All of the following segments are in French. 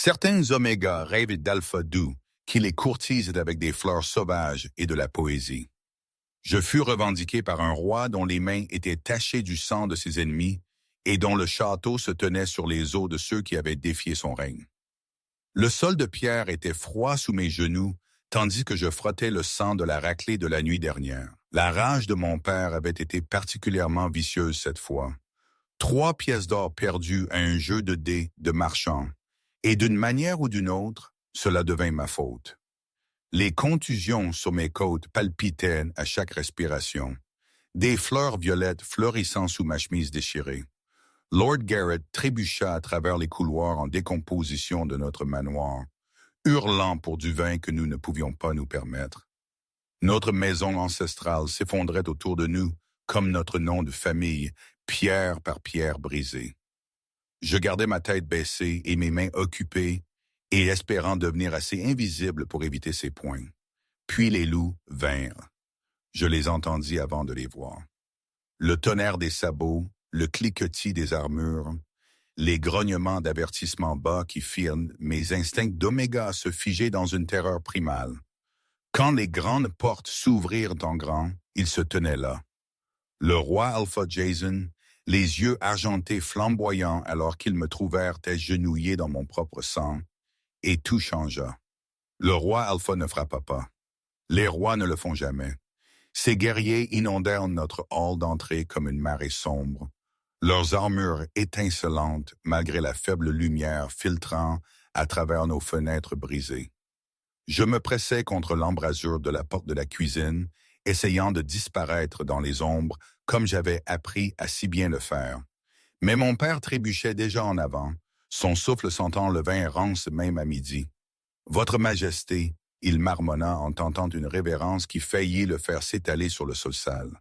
Certains omégas rêvent d'alpha doux, qui les courtisent avec des fleurs sauvages et de la poésie. Je fus revendiqué par un roi dont les mains étaient tachées du sang de ses ennemis et dont le château se tenait sur les os de ceux qui avaient défié son règne. Le sol de pierre était froid sous mes genoux, tandis que je frottais le sang de la raclée de la nuit dernière. La rage de mon père avait été particulièrement vicieuse cette fois. 3 pièces d'or perdues à un jeu de dés de marchand, et d'une manière ou d'une autre, cela devint ma faute. Les contusions sur mes côtes palpitaient à chaque respiration, des fleurs violettes fleurissant sous ma chemise déchirée. Lord Garrett trébucha à travers les couloirs en décomposition de notre manoir, hurlant pour du vin que nous ne pouvions pas nous permettre. Notre maison ancestrale s'effondrait autour de nous, comme notre nom de famille, pierre par pierre brisée. Je gardais ma tête baissée et mes mains occupées, et espérant devenir assez invisible pour éviter ses poings. Puis les loups vinrent. Je les entendis avant de les voir. Le tonnerre des sabots, le cliquetis des armures, les grognements d'avertissement bas qui firent mes instincts d'oméga se figer dans une terreur primale. Quand les grandes portes s'ouvrirent en grand, il se tenait là. Le roi Alpha Jason, les yeux argentés flamboyants alors qu'ils me trouvèrent agenouillé dans mon propre sang, et tout changea. Le roi Alpha ne frappa pas. Les rois ne le font jamais. Ces guerriers inondèrent notre hall d'entrée comme une marée sombre, leurs armures étincelantes malgré la faible lumière filtrant à travers nos fenêtres brisées. Je me pressais contre l'embrasure de la porte de la cuisine, essayant de disparaître dans les ombres comme j'avais appris à si bien le faire. Mais mon père trébuchait déjà en avant, son souffle sentant le vin rance même à midi. « Votre Majesté », il marmonna en tentant une révérence qui faillit le faire s'étaler sur le sol sale.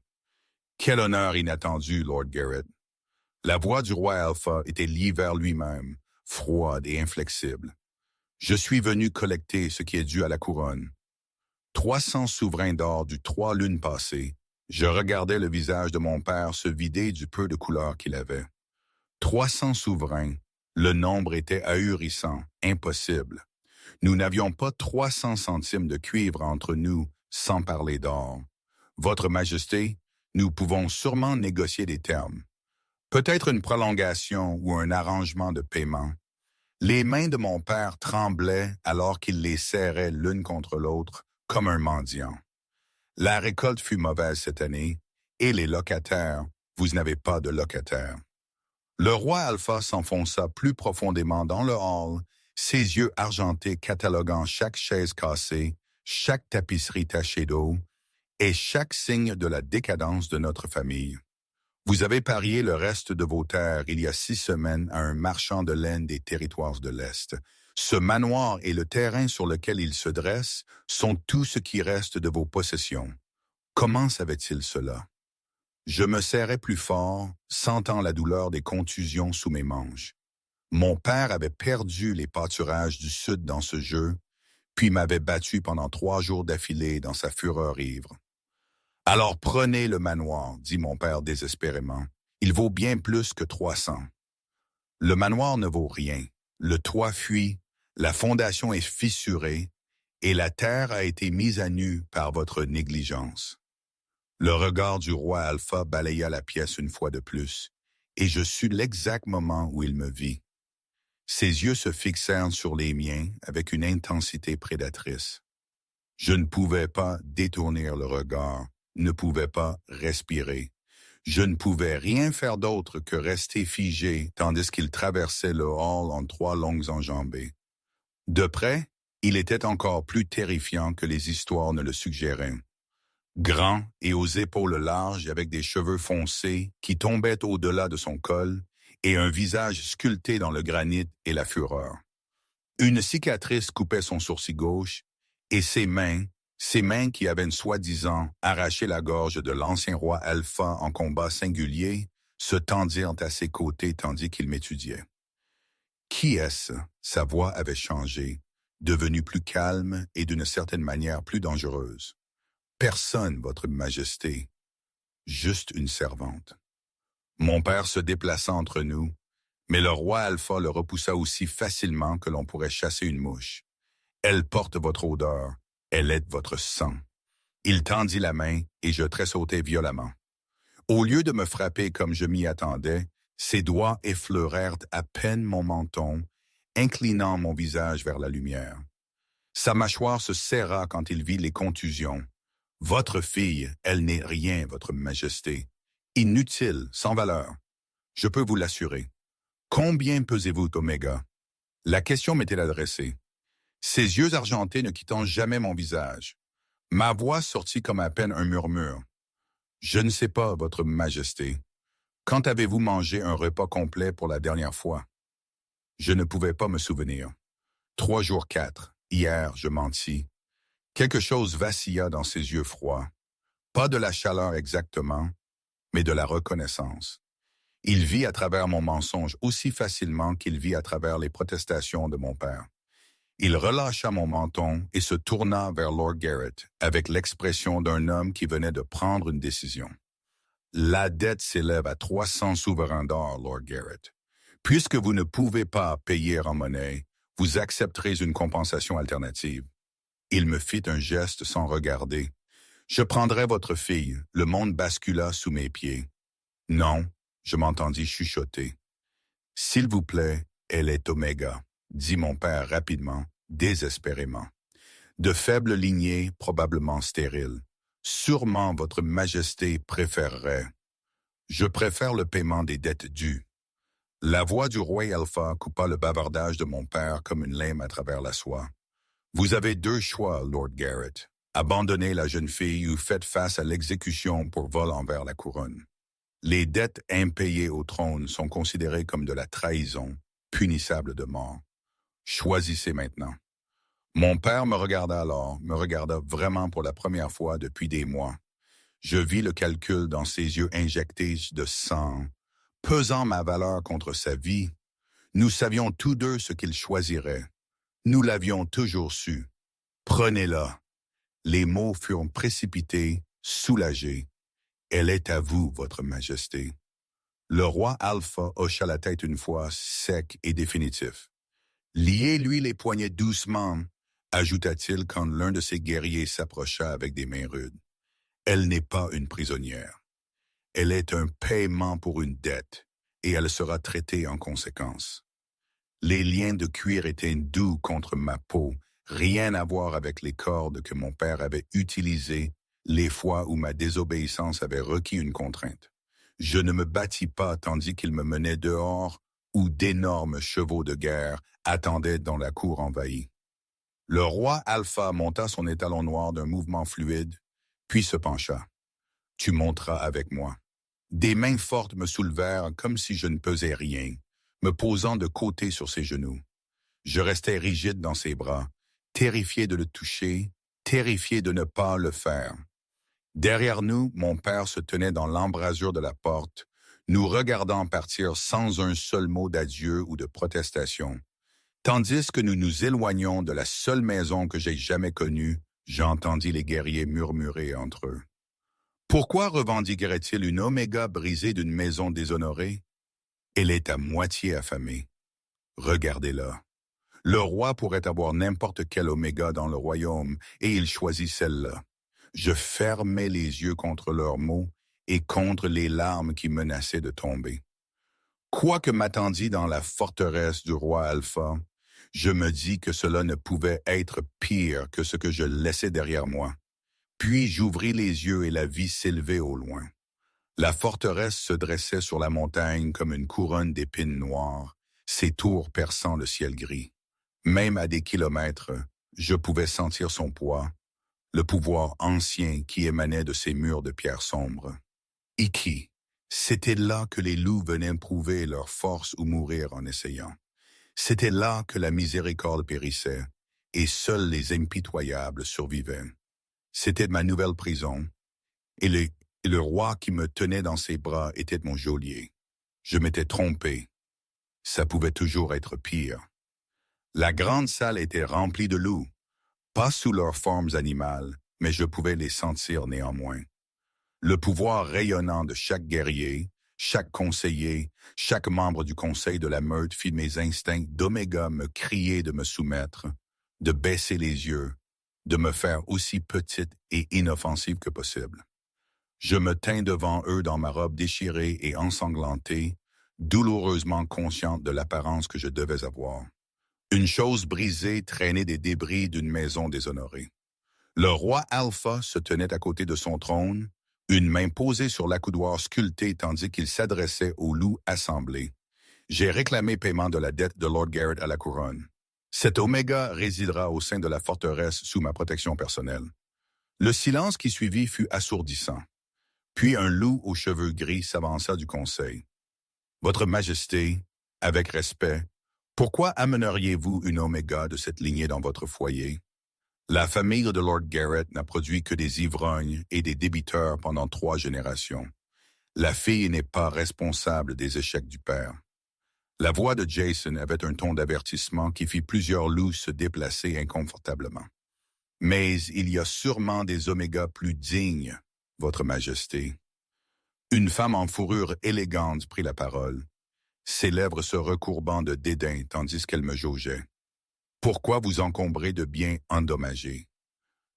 Quel honneur inattendu, Lord Garrett. La voix du roi Alpha était l'hiver lui-même, froide et inflexible. Je suis venu collecter ce qui est dû à la couronne. 300 souverains d'or du 3 lunes passées. Je regardais le visage de mon père se vider du peu de couleur qu'il avait. 300 souverains. Le nombre était ahurissant, impossible. Nous n'avions pas 300 centimes de cuivre entre nous, sans parler d'or. Votre Majesté, nous pouvons sûrement négocier des termes. Peut-être une prolongation ou un arrangement de paiement. Les mains de mon père tremblaient alors qu'il les serrait l'une contre l'autre, comme un mendiant. La récolte fut mauvaise cette année, et les locataires, vous n'avez pas de locataires. Le roi Alpha s'enfonça plus profondément dans le hall, ses yeux argentés cataloguant chaque chaise cassée, chaque tapisserie tachée d'eau, et chaque signe de la décadence de notre famille. Vous avez parié le reste de vos terres il y a 6 semaines à un marchand de laine des territoires de l'Est. Ce manoir et le terrain sur lequel il se dresse sont tout ce qui reste de vos possessions. Comment savait-il cela? Je me serrais plus fort, sentant la douleur des contusions sous mes manches. Mon père avait perdu les pâturages du Sud dans ce jeu, puis m'avait battu pendant 3 jours d'affilée dans sa fureur ivre. « Alors prenez le manoir, dit mon père désespérément. Il vaut bien plus que 300. Le manoir ne vaut rien. Le toit fuit, la fondation est fissurée, et la terre a été mise à nu par votre négligence. » Le regard du roi Alpha balaya la pièce une fois de plus, et je sus l'exact moment où il me vit. Ses yeux se fixèrent sur les miens avec une intensité prédatrice. Je ne pouvais pas détourner le regard, ne pouvais pas respirer. Je ne pouvais rien faire d'autre que rester figé tandis qu'il traversait le hall en 3 longues enjambées. De près, il était encore plus terrifiant que les histoires ne le suggéraient. Grand et aux épaules larges avec des cheveux foncés qui tombaient au-delà de son col et un visage sculpté dans le granit et la fureur. Une cicatrice coupait son sourcil gauche et ses mains qui avaient soi-disant arraché la gorge de l'ancien roi Alpha en combat singulier, se tendirent à ses côtés tandis qu'il m'étudiait. Qui est-ce? Sa voix avait changé, devenue plus calme et d'une certaine manière plus dangereuse. Personne, votre Majesté, juste une servante. Mon père se déplaça entre nous, Mais le roi Alpha le repoussa aussi facilement que l'on pourrait chasser une mouche. Elle porte votre odeur, elle est votre sang. Il tendit la main et je tressautai violemment. Au lieu de me frapper comme je m'y attendais, ses doigts effleurèrent à peine mon menton, inclinant mon visage vers la lumière. Sa mâchoire se serra quand il vit les contusions. Votre fille, elle n'est rien, votre majesté. Inutile, sans valeur. Je peux vous l'assurer. Combien pesez-vous, Omega? La question m'était adressée. Ses yeux argentés ne quittant jamais mon visage. Ma voix sortit comme à peine un murmure. Je ne sais pas, votre majesté. Quand avez-vous mangé un repas complet pour la dernière fois? Je ne pouvais pas me souvenir. 3 jours 4. Hier, je mentis. Quelque chose vacilla dans ses yeux froids. Pas de la chaleur exactement, mais de la reconnaissance. Il vit à travers mon mensonge aussi facilement qu'il vit à travers les protestations de mon père. Il relâcha mon menton et se tourna vers Lord Garrett avec l'expression d'un homme qui venait de prendre une décision. La dette s'élève à 300 souverains d'or, Lord Garrett. Puisque vous ne pouvez pas payer en monnaie, vous accepterez une compensation alternative. Il me fit un geste sans regarder. Je prendrai votre fille. Le monde bascula sous mes pieds. Non, je m'entendis chuchoter. S'il vous plaît, elle est Oméga, dit mon père rapidement, désespérément. De faible lignée, probablement stérile. Sûrement votre majesté préférerait. Je préfère le paiement des dettes dues. La voix du roi Alpha coupa le bavardage de mon père comme une lame à travers la soie. Vous avez 2 choix, Lord Garrett. Abandonnez la jeune fille ou faites face à l'exécution pour vol envers la couronne. Les dettes impayées au trône sont considérées comme de la trahison, punissable de mort. Choisissez maintenant. Mon père me regarda vraiment pour la première fois depuis des mois. Je vis le calcul dans ses yeux injectés de sang, pesant ma valeur contre sa vie. Nous savions tous deux ce qu'il choisirait. Nous l'avions toujours su. Prenez-la. Les mots furent précipités, soulagés. Elle est à vous, votre majesté. Le roi Alpha hocha la tête une fois, sec et définitif. Liez-lui les poignets doucement, ajouta-t-il quand l'un de ses guerriers s'approcha avec des mains rudes. Elle n'est pas une prisonnière. Elle est un paiement pour une dette, et elle sera traitée en conséquence. Les liens de cuir étaient doux contre ma peau, rien à voir avec les cordes que mon père avait utilisées les fois où ma désobéissance avait requis une contrainte. Je ne me battis pas tandis qu'il me menait dehors où d'énormes chevaux de guerre attendaient dans la cour envahie. Le roi Alpha monta son étalon noir d'un mouvement fluide, puis se pencha. « Tu monteras avec moi. » Des mains fortes me soulevèrent comme si je ne pesais rien, me posant de côté sur ses genoux. Je restais rigide dans ses bras, terrifié de le toucher, terrifié de ne pas le faire. Derrière nous, mon père se tenait dans l'embrasure de la porte, nous regardant partir sans un seul mot d'adieu ou de protestation. Tandis que nous nous éloignions de la seule maison que j'ai jamais connue, j'entendis les guerriers murmurer entre eux. Pourquoi revendiquerait-il une Oméga brisée d'une maison déshonorée? Elle est à moitié affamée. Regardez-la. Le roi pourrait avoir n'importe quelle Oméga dans le royaume, et il choisit celle-là. Je fermai les yeux contre leurs mots et contre les larmes qui menaçaient de tomber. Quoi que m'attendit dans la forteresse du roi Alpha, je me dis que cela ne pouvait être pire que ce que je laissais derrière moi. Puis j'ouvris les yeux et la vis s'élever au loin. La forteresse se dressait sur la montagne comme une couronne d'épines noires, ses tours perçant le ciel gris. Même à des kilomètres, je pouvais sentir son poids, le pouvoir ancien qui émanait de ces murs de pierre sombre. Iki, c'était là que les loups venaient prouver leur force ou mourir en essayant. C'était là que la miséricorde périssait, et seuls les impitoyables survivaient. C'était ma nouvelle prison, et le roi qui me tenait dans ses bras était mon geôlier. Je m'étais trompé. Ça pouvait toujours être pire. La grande salle était remplie de loups, pas sous leurs formes animales, mais je pouvais les sentir néanmoins. Le pouvoir rayonnant de chaque guerrier, Chaque conseiller, chaque membre du conseil de la meute fit mes instincts d'oméga me crier de me soumettre, de baisser les yeux, de me faire aussi petite et inoffensive que possible. Je me tins devant eux dans ma robe déchirée et ensanglantée, douloureusement consciente de l'apparence que je devais avoir. Une chose brisée traînait des débris d'une maison déshonorée. Le roi Alpha se tenait à côté de son trône, une main posée sur l'accoudoir sculpté tandis qu'il s'adressait aux loups assemblés. J'ai réclamé paiement de la dette de Lord Garrett à la couronne. Cet Oméga résidera au sein de la forteresse sous ma protection personnelle. Le silence qui suivit fut assourdissant. Puis un loup aux cheveux gris s'avança du conseil. Votre Majesté, avec respect, pourquoi amèneriez-vous une Oméga de cette lignée dans votre foyer? La famille de Lord Garrett n'a produit que des ivrognes et des débiteurs pendant 3 générations. La fille n'est pas responsable des échecs du père. La voix de Jason avait un ton d'avertissement qui fit plusieurs loups se déplacer inconfortablement. Mais il y a sûrement des Omégas plus dignes, Votre Majesté. Une femme en fourrure élégante prit la parole, ses lèvres se recourbant de dédain tandis qu'elle me jaugeait. Pourquoi vous encombrer de biens endommagés?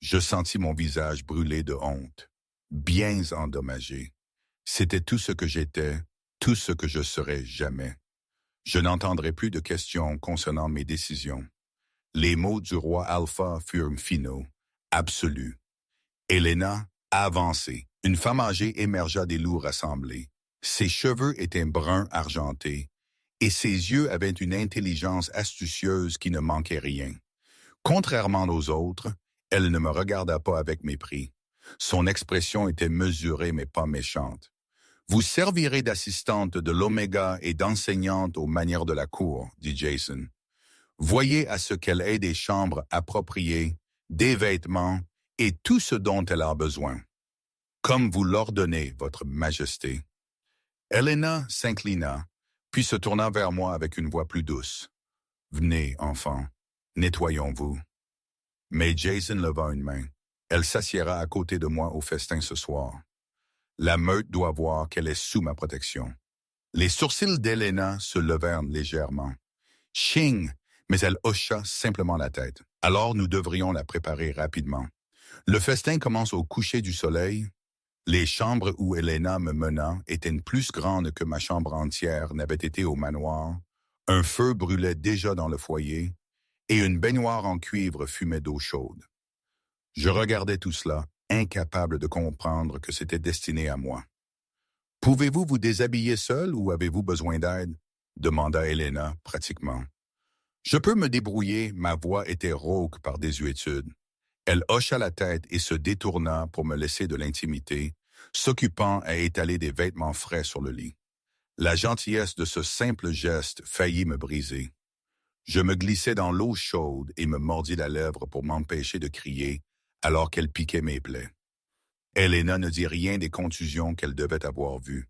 Je sentis mon visage brûler de honte. Biens endommagés. C'était tout ce que j'étais, tout ce que je serais jamais. Je n'entendrai plus de questions concernant mes décisions. Les mots du roi Alpha furent finaux, absolus. Helena avançait. Une femme âgée émergea des loups rassemblés. Ses cheveux étaient bruns argentés, et ses yeux avaient une intelligence astucieuse qui ne manquait rien. Contrairement aux autres, elle ne me regarda pas avec mépris. Son expression était mesurée mais pas méchante. Vous servirez d'assistante de l'Oméga et d'enseignante aux manières de la cour, dit Jason. Voyez à ce qu'elle ait des chambres appropriées, des vêtements et tout ce dont elle a besoin. Comme vous l'ordonnez, Votre Majesté. Helena s'inclina, puis se tourna vers moi avec une voix plus douce. Venez, enfant, nettoyons-vous. Mais Jason leva une main. Elle s'assiera à côté de moi au festin ce soir. La meute doit voir qu'elle est sous ma protection. Les sourcils d'Helena se levèrent légèrement. Ching! Mais elle hocha simplement la tête. Alors nous devrions la préparer rapidement. Le festin commence au coucher du soleil. Les chambres où Helena me mena étaient plus grandes que ma chambre entière n'avait été au manoir. Un feu brûlait déjà dans le foyer et une baignoire en cuivre fumait d'eau chaude. Je regardais tout cela, incapable de comprendre que c'était destiné à moi. « Pouvez-vous vous déshabiller seul ou avez-vous besoin d'aide? » demanda Helena pratiquement. « Je peux me débrouiller », ma voix était rauque par désuétude. Elle hocha la tête et se détourna pour me laisser de l'intimité, s'occupant à étaler des vêtements frais sur le lit. La gentillesse de ce simple geste faillit me briser. Je me glissai dans l'eau chaude et me mordis la lèvre pour m'empêcher de crier alors qu'elle piquait mes plaies. Helena ne dit rien des contusions qu'elle devait avoir vues.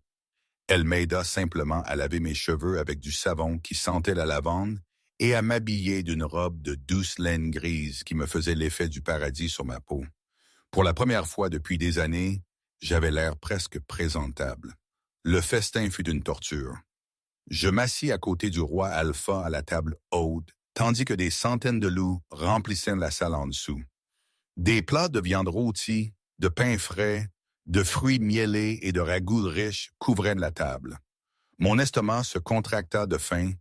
Elle m'aida simplement à laver mes cheveux avec du savon qui sentait la lavande et à m'habiller d'une robe de douce laine grise qui me faisait l'effet du paradis sur ma peau. Pour la première fois depuis des années, j'avais l'air presque présentable. Le festin fut une torture. Je m'assis à côté du roi Alpha à la table haute, tandis que des centaines de loups remplissaient la salle en dessous. Des plats de viande rôtie, de pain frais, de fruits miellés et de ragoûts riches couvraient la table. Mon estomac se contracta de faim,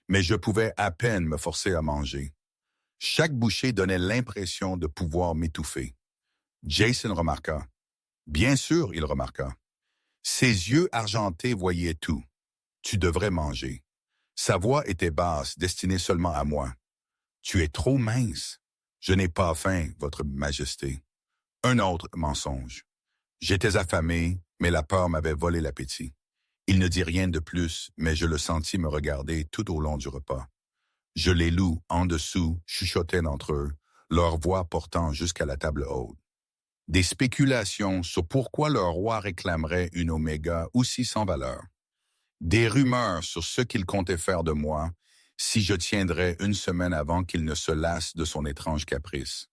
mais je pouvais à peine me forcer à manger. Chaque bouchée donnait l'impression de pouvoir m'étouffer. Jason remarqua. Bien sûr, il remarqua. Ses yeux argentés voyaient tout. Tu devrais manger. Sa voix était basse, destinée seulement à moi. Tu es trop mince. Je n'ai pas faim, Votre Majesté. Un autre mensonge. J'étais affamé, mais la peur m'avait volé l'appétit. Il ne dit rien de plus, mais je le sentis me regarder tout au long du repas. Je les loups, en dessous, chuchotaient entre eux, leur voix portant jusqu'à la table haute. Des spéculations sur pourquoi leur roi réclamerait une Oméga aussi sans valeur. Des rumeurs sur ce qu'il comptait faire de moi si je tiendrais une semaine avant qu'il ne se lasse de son étrange caprice.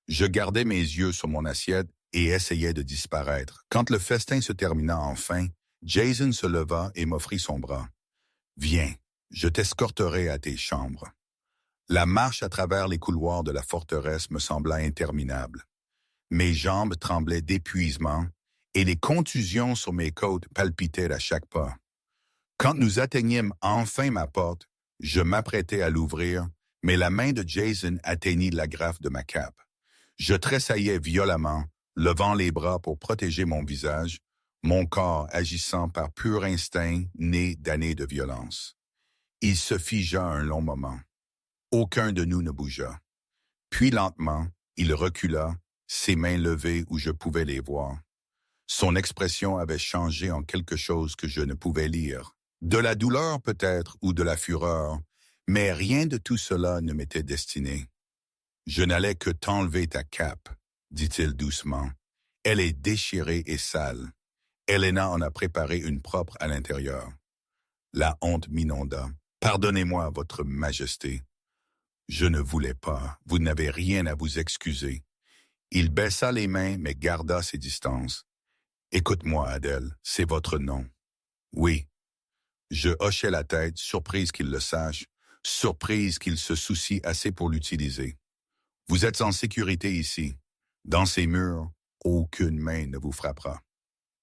Je gardais mes yeux sur mon assiette et essayais de disparaître. Quand le festin se termina enfin, Jason se leva et m'offrit son bras. « Viens, je t'escorterai à tes chambres. » La marche à travers les couloirs de la forteresse me sembla interminable. Mes jambes tremblaient d'épuisement et les contusions sur mes côtes palpitaient à chaque pas. Quand nous atteignîmes enfin ma porte, je m'apprêtais à l'ouvrir, mais la main de Jason atteignit l'agrafe de ma cape. Je tressaillais violemment, levant les bras pour protéger mon visage, mon corps agissant par pur instinct né d'années de violence. Il se figea un long moment. Aucun de nous ne bougea. Puis lentement, il recula, ses mains levées où je pouvais les voir. Son expression avait changé en quelque chose que je ne pouvais lire. De la douleur peut-être ou de la fureur, mais rien de tout cela ne m'était destiné. « Je n'allais que t'enlever ta cape, » dit-il doucement. « Elle est déchirée et sale. Helena en a préparé une propre à l'intérieur. » La honte m'inonda. « Pardonnez-moi, votre majesté. » « Je ne voulais pas. Vous n'avez rien à vous excuser. » Il baissa les mains, mais garda ses distances. « Écoute-moi, Adèle, c'est votre nom. »« Oui. » Je hochai la tête, surprise qu'il le sache, surprise qu'il se soucie assez pour l'utiliser. « Vous êtes en sécurité ici. Dans ces murs, aucune main ne vous frappera.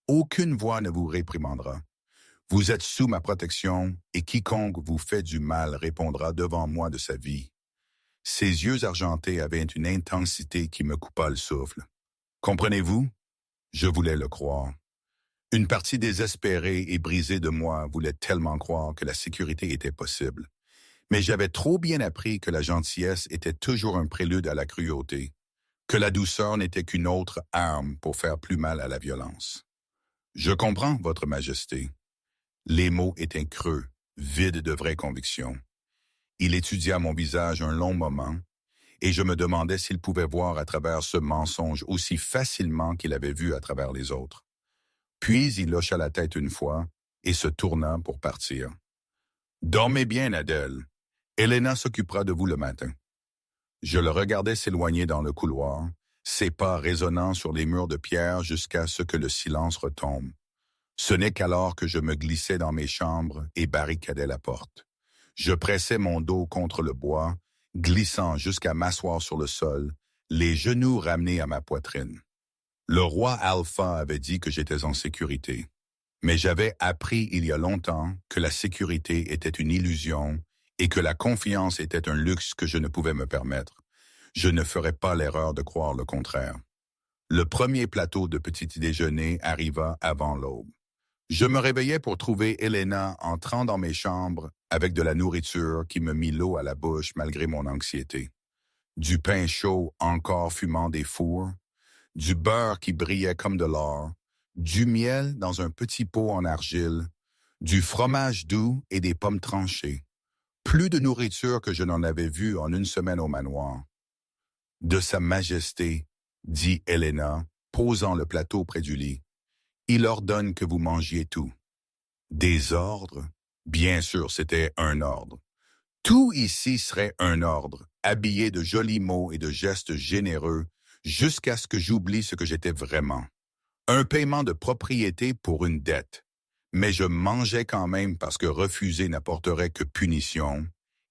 Aucune voix ne vous réprimandera. Vous êtes sous ma protection, et quiconque vous fait du mal répondra devant moi de sa vie. » Ses yeux argentés avaient une intensité qui me coupa le souffle. Comprenez-vous? Je voulais le croire. Une partie désespérée et brisée de moi voulait tellement croire que la sécurité était possible. Mais j'avais trop bien appris que la gentillesse était toujours un prélude à la cruauté, que la douceur n'était qu'une autre arme pour faire plus mal à la violence. Je comprends, votre majesté. Les mots étaient creux, vides de vraie conviction. Il étudia mon visage un long moment, et je me demandais s'il pouvait voir à travers ce mensonge aussi facilement qu'il avait vu à travers les autres. Puis il hocha la tête une fois et se tourna pour partir. « Dormez bien, Adèle. Helena s'occupera de vous le matin. » Je le regardais s'éloigner dans le couloir, ses pas résonnant sur les murs de pierre jusqu'à ce que le silence retombe. Ce n'est qu'alors que je me glissais dans mes chambres et barricadais la porte. Je pressais mon dos contre le bois, glissant jusqu'à m'asseoir sur le sol, les genoux ramenés à ma poitrine. Le roi Alpha avait dit que j'étais en sécurité, mais j'avais appris il y a longtemps que la sécurité était une illusion et que la confiance était un luxe que je ne pouvais me permettre. Je ne ferais pas l'erreur de croire le contraire. Le premier plateau de petit déjeuner arriva avant l'aube. Je me réveillais pour trouver Helena entrant dans mes chambres avec de la nourriture qui me mit l'eau à la bouche malgré mon anxiété. Du pain chaud encore fumant des fours, du beurre qui brillait comme de l'or, du miel dans un petit pot en argile, du fromage doux et des pommes tranchées. Plus de nourriture que je n'en avais vue en une semaine au manoir. « De Sa Majesté, » dit Helena, posant le plateau près du lit. « Il ordonne que vous mangiez tout. » Des ordres? Bien sûr, c'était un ordre. Tout ici serait un ordre, habillé de jolis mots et de gestes généreux, jusqu'à ce que j'oublie ce que j'étais vraiment. Un paiement de propriété pour une dette. Mais je mangeais quand même parce que refuser n'apporterait que punition,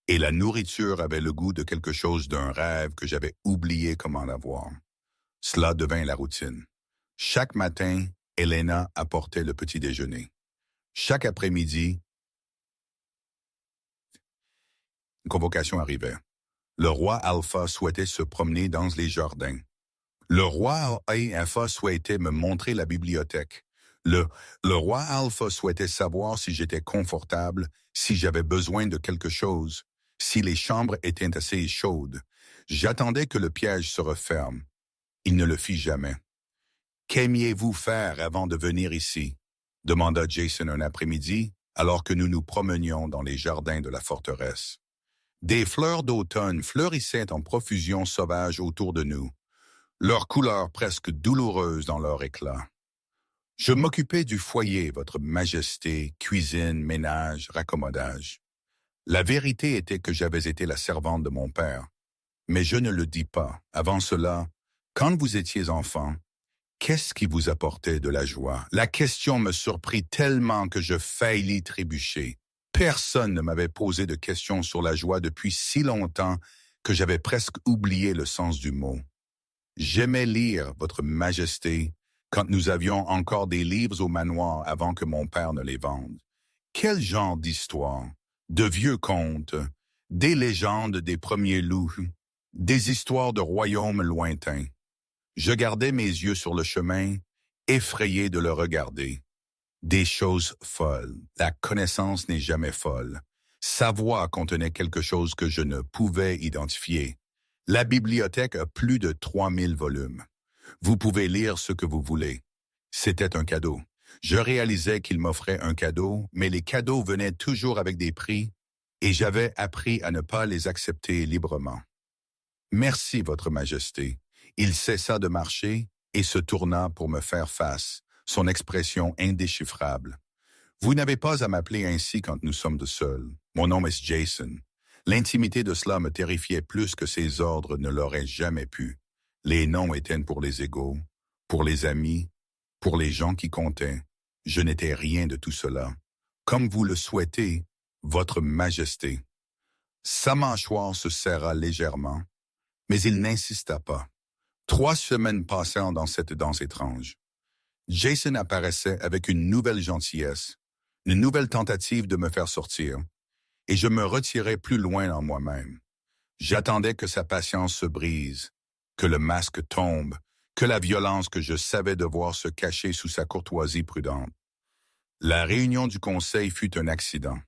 et la nourriture avait le goût de quelque chose d'un rêve que j'avais oublié comment l'avoir. Cela devint la routine. Chaque matin, Helena apportait le petit déjeuner. Chaque après-midi, une convocation arrivait. Le roi Alpha souhaitait se promener dans les jardins. Le roi Alpha souhaitait me montrer la bibliothèque. Le roi Alpha souhaitait savoir si j'étais confortable, si j'avais besoin de quelque chose, si les chambres étaient assez chaudes. J'attendais que le piège se referme. Il ne le fit jamais. « Qu'aimiez-vous faire avant de venir ici ?» demanda Jason un après-midi, alors que nous nous promenions dans les jardins de la forteresse. Des fleurs d'automne fleurissaient en profusion sauvage autour de nous, leur couleur presque douloureuse dans leur éclat. Je m'occupais du foyer, votre majesté, cuisine, ménage, raccommodage. La vérité était que j'avais été la servante de mon père, mais je ne le dis pas. Avant cela, quand vous étiez enfant, Qu'est-ce qui vous apportait de la joie? La question me surprit tellement que je faillis trébucher. Personne ne m'avait posé de questions sur la joie depuis si longtemps que j'avais presque oublié le sens du mot. J'aimais lire Votre Majesté quand nous avions encore des livres au manoir avant que mon père ne les vende. Quel genre d'histoire? De vieux contes, des légendes des premiers loups, des histoires de royaumes lointains. Je gardais mes yeux sur le chemin, effrayé de le regarder. Des choses folles. La connaissance n'est jamais folle. Sa voix contenait quelque chose que je ne pouvais identifier. La bibliothèque a plus de 3000 volumes. Vous pouvez lire ce que vous voulez. C'était un cadeau. Je réalisais qu'il m'offrait un cadeau, mais les cadeaux venaient toujours avec des prix, et j'avais appris à ne pas les accepter librement. Merci, Votre Majesté. Il cessa de marcher et se tourna pour me faire face, son expression indéchiffrable. Vous n'avez pas à m'appeler ainsi quand nous sommes de seuls. Mon nom est Jason. L'intimité de cela me terrifiait plus que ses ordres ne l'auraient jamais pu. Les noms étaient pour les égaux, pour les amis, pour les gens qui comptaient. Je n'étais rien de tout cela. Comme vous le souhaitez, Votre Majesté. Sa mâchoire se serra légèrement, mais il n'insista pas. 3 semaines passèrent dans cette danse étrange. Jason apparaissait avec une nouvelle gentillesse, une nouvelle tentative de me faire sortir, et je me retirais plus loin en moi-même. J'attendais que sa patience se brise, que le masque tombe, que la violence que je savais devoir se cacher sous sa courtoisie prudente. La réunion du conseil fut un accident.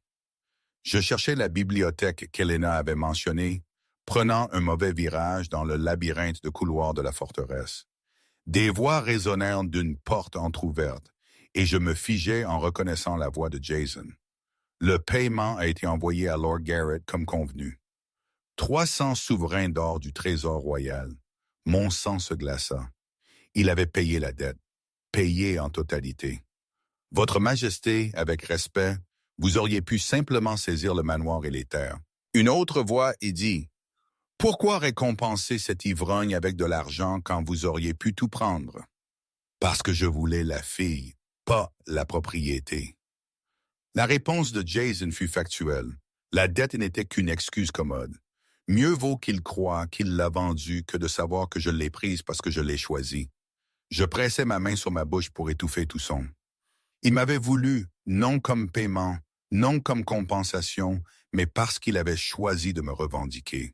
Je cherchais la bibliothèque qu'Helena avait mentionnée, prenant un mauvais virage dans le labyrinthe de couloirs de la forteresse. Des voix résonnèrent d'une porte entr'ouverte, et je me figeai en reconnaissant la voix de Jason. Le paiement a été envoyé à Lord Garrett comme convenu. 300 souverains d'or du trésor royal. Mon sang se glaça. Il avait payé la dette, payé en totalité. Votre Majesté, avec respect, vous auriez pu simplement saisir le manoir et les terres. Une autre voix y dit, « Pourquoi récompenser cet ivrogne avec de l'argent quand vous auriez pu tout prendre? » Parce que je voulais la fille, pas la propriété. La réponse de Jason fut factuelle. La dette n'était qu'une excuse commode. Mieux vaut qu'il croie qu'il l'a vendue que de savoir que je l'ai prise parce que je l'ai choisie. Je pressais ma main sur ma bouche pour étouffer tout son. Il m'avait voulu, non comme paiement, non comme compensation, mais parce qu'il avait choisi de me revendiquer.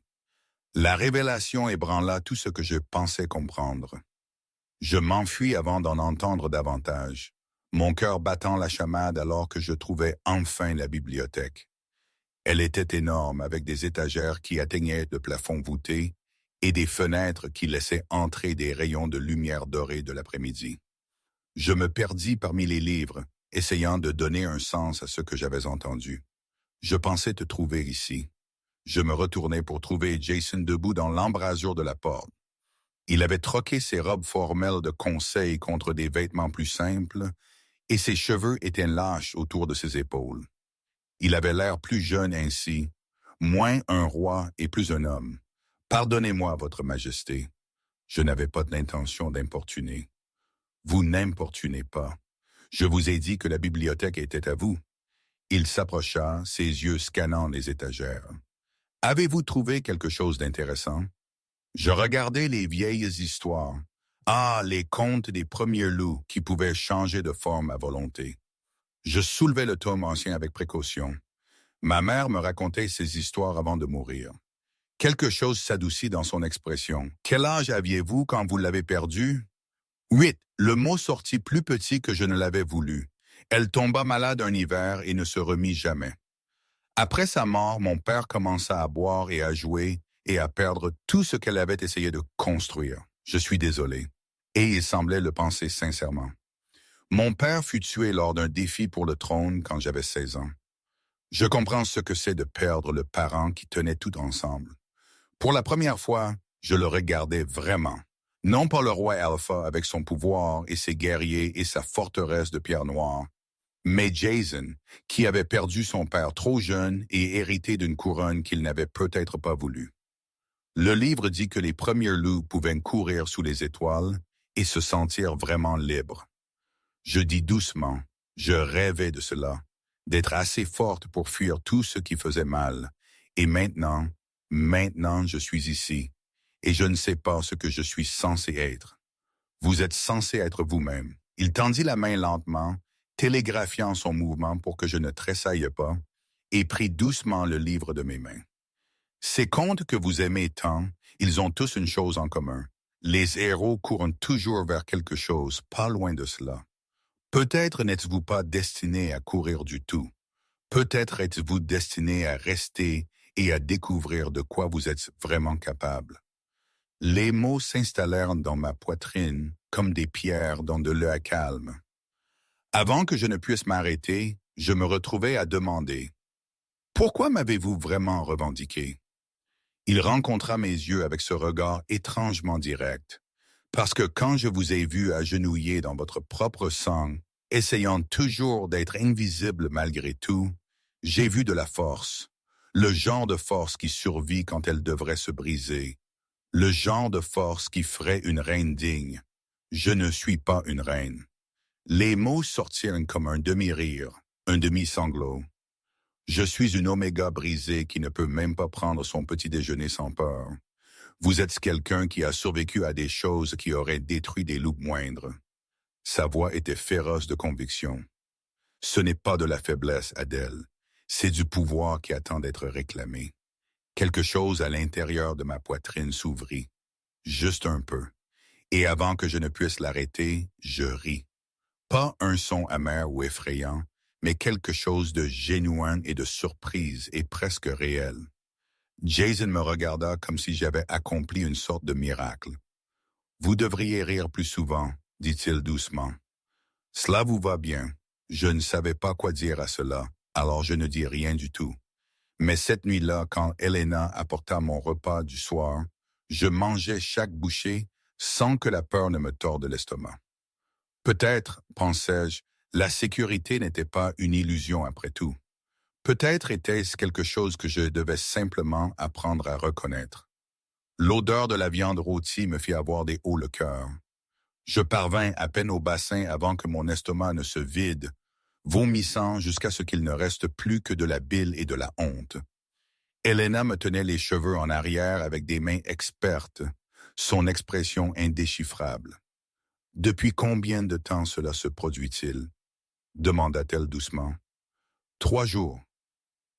La révélation ébranla tout ce que je pensais comprendre. Je m'enfuis avant d'en entendre davantage, mon cœur battant la chamade alors que je trouvais enfin la bibliothèque. Elle était énorme, avec des étagères qui atteignaient le plafond voûté et des fenêtres qui laissaient entrer des rayons de lumière dorée de l'après-midi. Je me perdis parmi les livres, essayant de donner un sens à ce que j'avais entendu. Je pensais te trouver ici. Je me retournai pour trouver Jason debout dans l'embrasure de la porte. Il avait troqué ses robes formelles de conseil contre des vêtements plus simples, et ses cheveux étaient lâches autour de ses épaules. Il avait l'air plus jeune ainsi, moins un roi et plus un homme. « Pardonnez-moi, Votre Majesté. Je n'avais pas l'intention d'importuner. » « Vous n'importunez pas. Je vous ai dit que la bibliothèque était à vous. » Il s'approcha, ses yeux scannant les étagères. « Avez-vous trouvé quelque chose d'intéressant? » Je regardais les vieilles histoires. Ah, les contes des premiers loups qui pouvaient changer de forme à volonté. Je soulevai le tome ancien avec précaution. Ma mère me racontait ces histoires avant de mourir. Quelque chose s'adoucit dans son expression. « Quel âge aviez-vous quand vous l'avez perdu? » « 8. Le mot sortit plus petit que je ne l'avais voulu. Elle tomba malade un hiver et ne se remit jamais. Après sa mort, mon père commença à boire et à jouer et à perdre tout ce qu'elle avait essayé de construire. Je suis désolé. » Et il semblait le penser sincèrement. Mon père fut tué lors d'un défi pour le trône quand j'avais 16 ans. Je comprends ce que c'est de perdre le parent qui tenait tout ensemble. Pour la première fois, je le regardais vraiment. Non pas le roi Alpha avec son pouvoir et ses guerriers et sa forteresse de pierre noire, mais Jason, qui avait perdu son père trop jeune et hérité d'une couronne qu'il n'avait peut-être pas voulu. Le livre dit que les premiers loups pouvaient courir sous les étoiles et se sentir vraiment libre. Je dis doucement, je rêvais de cela, d'être assez forte pour fuir tout ce qui faisait mal. Et maintenant je suis ici, et je ne sais pas ce que je suis censé être. Vous êtes censé être vous-même. Il tendit la main lentement, télégraphiant son mouvement pour que je ne tressaille pas, et prit doucement le livre de mes mains. Ces contes que vous aimez tant, ils ont tous une chose en commun. Les héros courent toujours vers quelque chose, pas loin de cela. Peut-être n'êtes-vous pas destiné à courir du tout. Peut-être êtes-vous destiné à rester et à découvrir de quoi vous êtes vraiment capable. Les mots s'installèrent dans ma poitrine comme des pierres dans de l'eau calme. Avant que je ne puisse m'arrêter, je me retrouvai à demander « Pourquoi m'avez-vous vraiment revendiqué ?» Il rencontra mes yeux avec ce regard étrangement direct. Parce que quand je vous ai vu agenouillé dans votre propre sang, essayant toujours d'être invisible malgré tout, j'ai vu de la force, le genre de force qui survit quand elle devrait se briser, le genre de force qui ferait une reine digne. Je ne suis pas une reine. Les mots sortirent comme un demi-rire, un demi-sanglot. Je suis une oméga brisée qui ne peut même pas prendre son petit déjeuner sans peur. Vous êtes quelqu'un qui a survécu à des choses qui auraient détruit des loups moindres. Sa voix était féroce de conviction. Ce n'est pas de la faiblesse, Adèle. C'est du pouvoir qui attend d'être réclamé. Quelque chose à l'intérieur de ma poitrine s'ouvrit. Juste un peu. Et avant que je ne puisse l'arrêter, je ris. Pas un son amer ou effrayant, mais quelque chose de génuin et de surprise et presque réel. Jason me regarda comme si j'avais accompli une sorte de miracle. « Vous devriez rire plus souvent, » dit-il doucement. « Cela vous va bien. Je ne savais pas quoi dire à cela, alors je ne dis rien du tout. Mais cette nuit-là, quand Elena apporta mon repas du soir, je mangeais chaque bouchée sans que la peur ne me torde l'estomac. Peut-être, pensais-je, la sécurité n'était pas une illusion après tout. Peut-être était-ce quelque chose que je devais simplement apprendre à reconnaître. L'odeur de la viande rôtie me fit avoir des hauts le cœur. Je parvins à peine au bassin avant que mon estomac ne se vide, vomissant jusqu'à ce qu'il ne reste plus que de la bile et de la honte. Elena me tenait les cheveux en arrière avec des mains expertes, son expression indéchiffrable. « Depuis combien de temps cela se produit-il » demanda-t-elle doucement. « 3 jours. »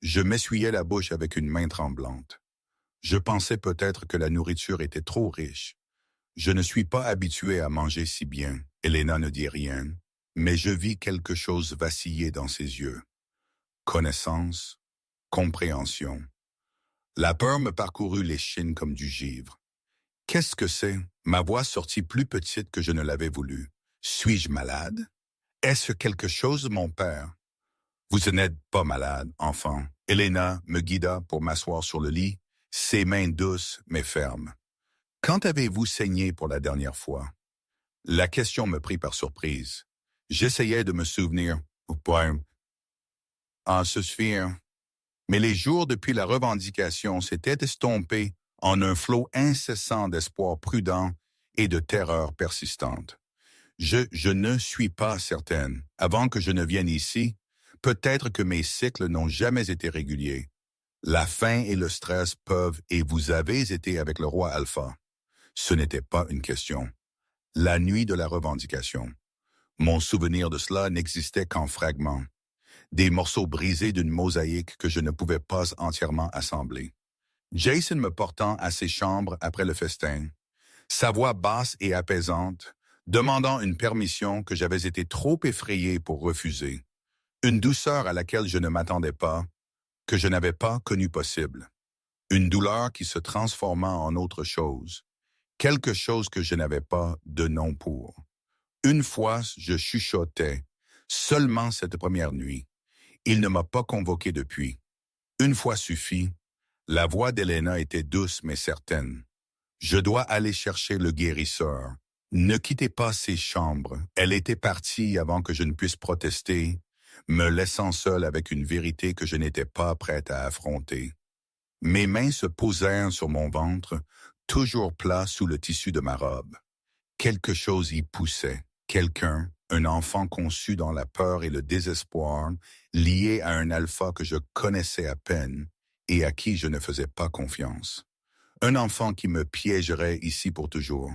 Je m'essuyais la bouche avec une main tremblante. Je pensais peut-être que la nourriture était trop riche. Je ne suis pas habitué à manger si bien. Elena ne dit rien, mais je vis quelque chose vaciller dans ses yeux. Connaissance, compréhension. La peur me parcourut l'échine comme du givre. Qu'est-ce que c'est? Ma voix sortit plus petite que je ne l'avais voulu. Suis-je malade? Est-ce quelque chose, mon père? Vous n'êtes pas malade, enfant. Elena me guida pour m'asseoir sur le lit, ses mains douces mais fermes. Quand avez-vous saigné pour la dernière fois? La question me prit par surprise. J'essayais de me souvenir. Se suffire. Mais les jours depuis la revendication s'étaient estompés en un flot incessant d'espoir prudent et de terreur persistante. Je ne suis pas certaine. Avant que je ne vienne ici, peut-être que mes cycles n'ont jamais été réguliers. La faim et le stress peuvent, et vous avez été avec le roi Alpha. Ce n'était pas une question. La nuit de la revendication. Mon souvenir de cela n'existait qu'en fragments. Des morceaux brisés d'une mosaïque que je ne pouvais pas entièrement assembler. Jason me portant à ses chambres après le festin, sa voix basse et apaisante, demandant une permission que j'avais été trop effrayé pour refuser. Une douceur à laquelle je ne m'attendais pas, que je n'avais pas connue possible. Une douleur qui se transforma en autre chose. Quelque chose que je n'avais pas de nom pour. Une fois, je chuchotais, seulement cette première nuit. Il ne m'a pas convoqué depuis. Une fois suffit. La voix d'Elena était douce mais certaine. Je dois aller chercher le guérisseur. Ne quittez pas ces chambres. Elle était partie avant que je ne puisse protester, me laissant seul avec une vérité que je n'étais pas prête à affronter. Mes mains se posèrent sur mon ventre, toujours plat sous le tissu de ma robe. Quelque chose y poussait. Quelqu'un, un enfant conçu dans la peur et le désespoir, lié à un alpha que je connaissais à peine et à qui je ne faisais pas confiance. Un enfant qui me piégerait ici pour toujours.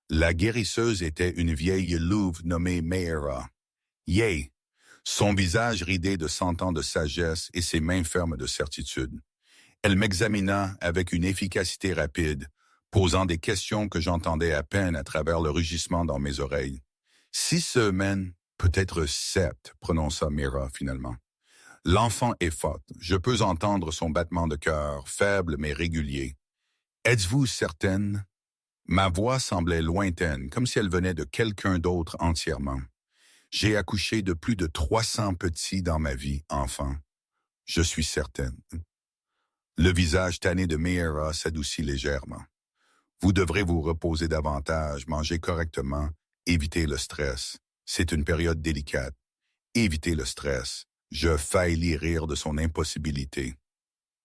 La guérisseuse était une vieille louve nommée Meira. Yay! Son visage ridé de 100 ans de sagesse et ses mains fermes de certitude. Elle m'examina avec une efficacité rapide, posant des questions que j'entendais à peine à travers le rugissement dans mes oreilles. 6 semaines, peut-être 7, prononça Mira finalement. L'enfant est forte, je peux entendre son battement de cœur, faible mais régulier. Êtes-vous certaine? Ma voix semblait lointaine, comme si elle venait de quelqu'un d'autre entièrement. J'ai accouché de plus de 300 petits dans ma vie, enfant. Je suis certaine. Le visage tanné de Meira s'adoucit légèrement. Vous devrez vous reposer davantage, manger correctement, éviter le stress. C'est une période délicate. Évitez le stress. Je faillis rire de son impossibilité.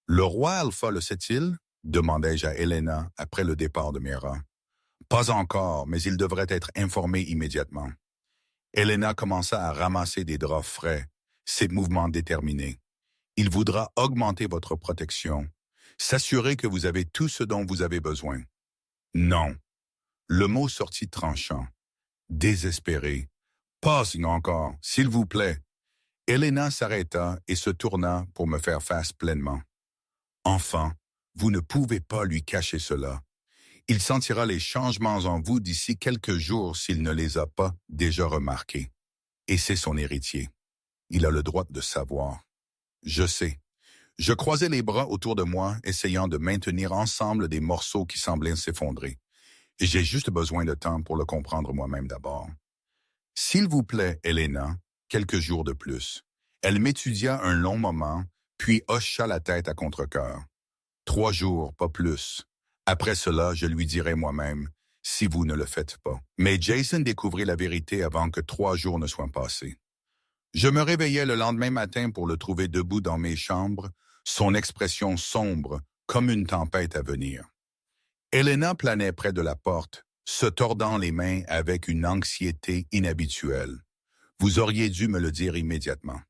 Le roi Alpha le sait-il? Demandai-je à Helena après le départ de Meira. Pas encore, mais il devrait être informé immédiatement. Helena commença à ramasser des draps frais, ses mouvements déterminés. Il voudra augmenter votre protection, s'assurer que vous avez tout ce dont vous avez besoin. Non. Le mot sortit tranchant, désespéré. Pas sinon encore, s'il vous plaît. Helena s'arrêta et se tourna pour me faire face pleinement. Enfant, vous ne pouvez pas lui cacher cela. Il sentira les changements en vous d'ici quelques jours s'il ne les a pas déjà remarqués. Et c'est son héritier. Il a le droit de savoir. Je sais. Je croisais les bras autour de moi, essayant de maintenir ensemble des morceaux qui semblaient s'effondrer. J'ai juste besoin de temps pour le comprendre moi-même d'abord. S'il vous plaît, Helena, quelques jours de plus. Elle m'étudia un long moment, puis hocha la tête à contre-cœur. 3 jours, pas plus. Après cela, je lui dirai moi-même, si vous ne le faites pas. Mais Jason découvrit la vérité avant que 3 jours ne soient passés. Je me réveillai le lendemain matin pour le trouver debout dans mes chambres, son expression sombre, comme une tempête à venir. Helena planait près de la porte, se tordant les mains avec une anxiété inhabituelle. Vous auriez dû me le dire immédiatement.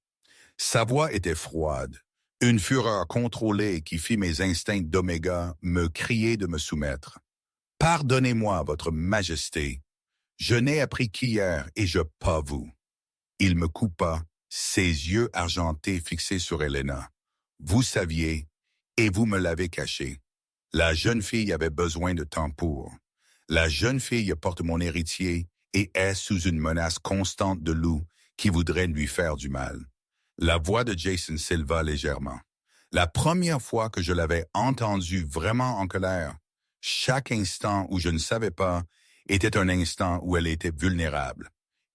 Sa voix était froide, une fureur contrôlée qui fit mes instincts d'oméga me crier de me soumettre. « Pardonnez-moi, votre majesté. Je n'ai appris qu'hier et je pas vous. » Il me coupa, ses yeux argentés fixés sur Helena. « Vous saviez, et vous me l'avez caché. La jeune fille avait besoin de temps pour. La jeune fille porte mon héritier et est sous une menace constante de loup qui voudrait lui faire du mal. » La voix de Jason s'éleva légèrement. La première fois que je l'avais entendu vraiment en colère, chaque instant où je ne savais pas était un instant où elle était vulnérable.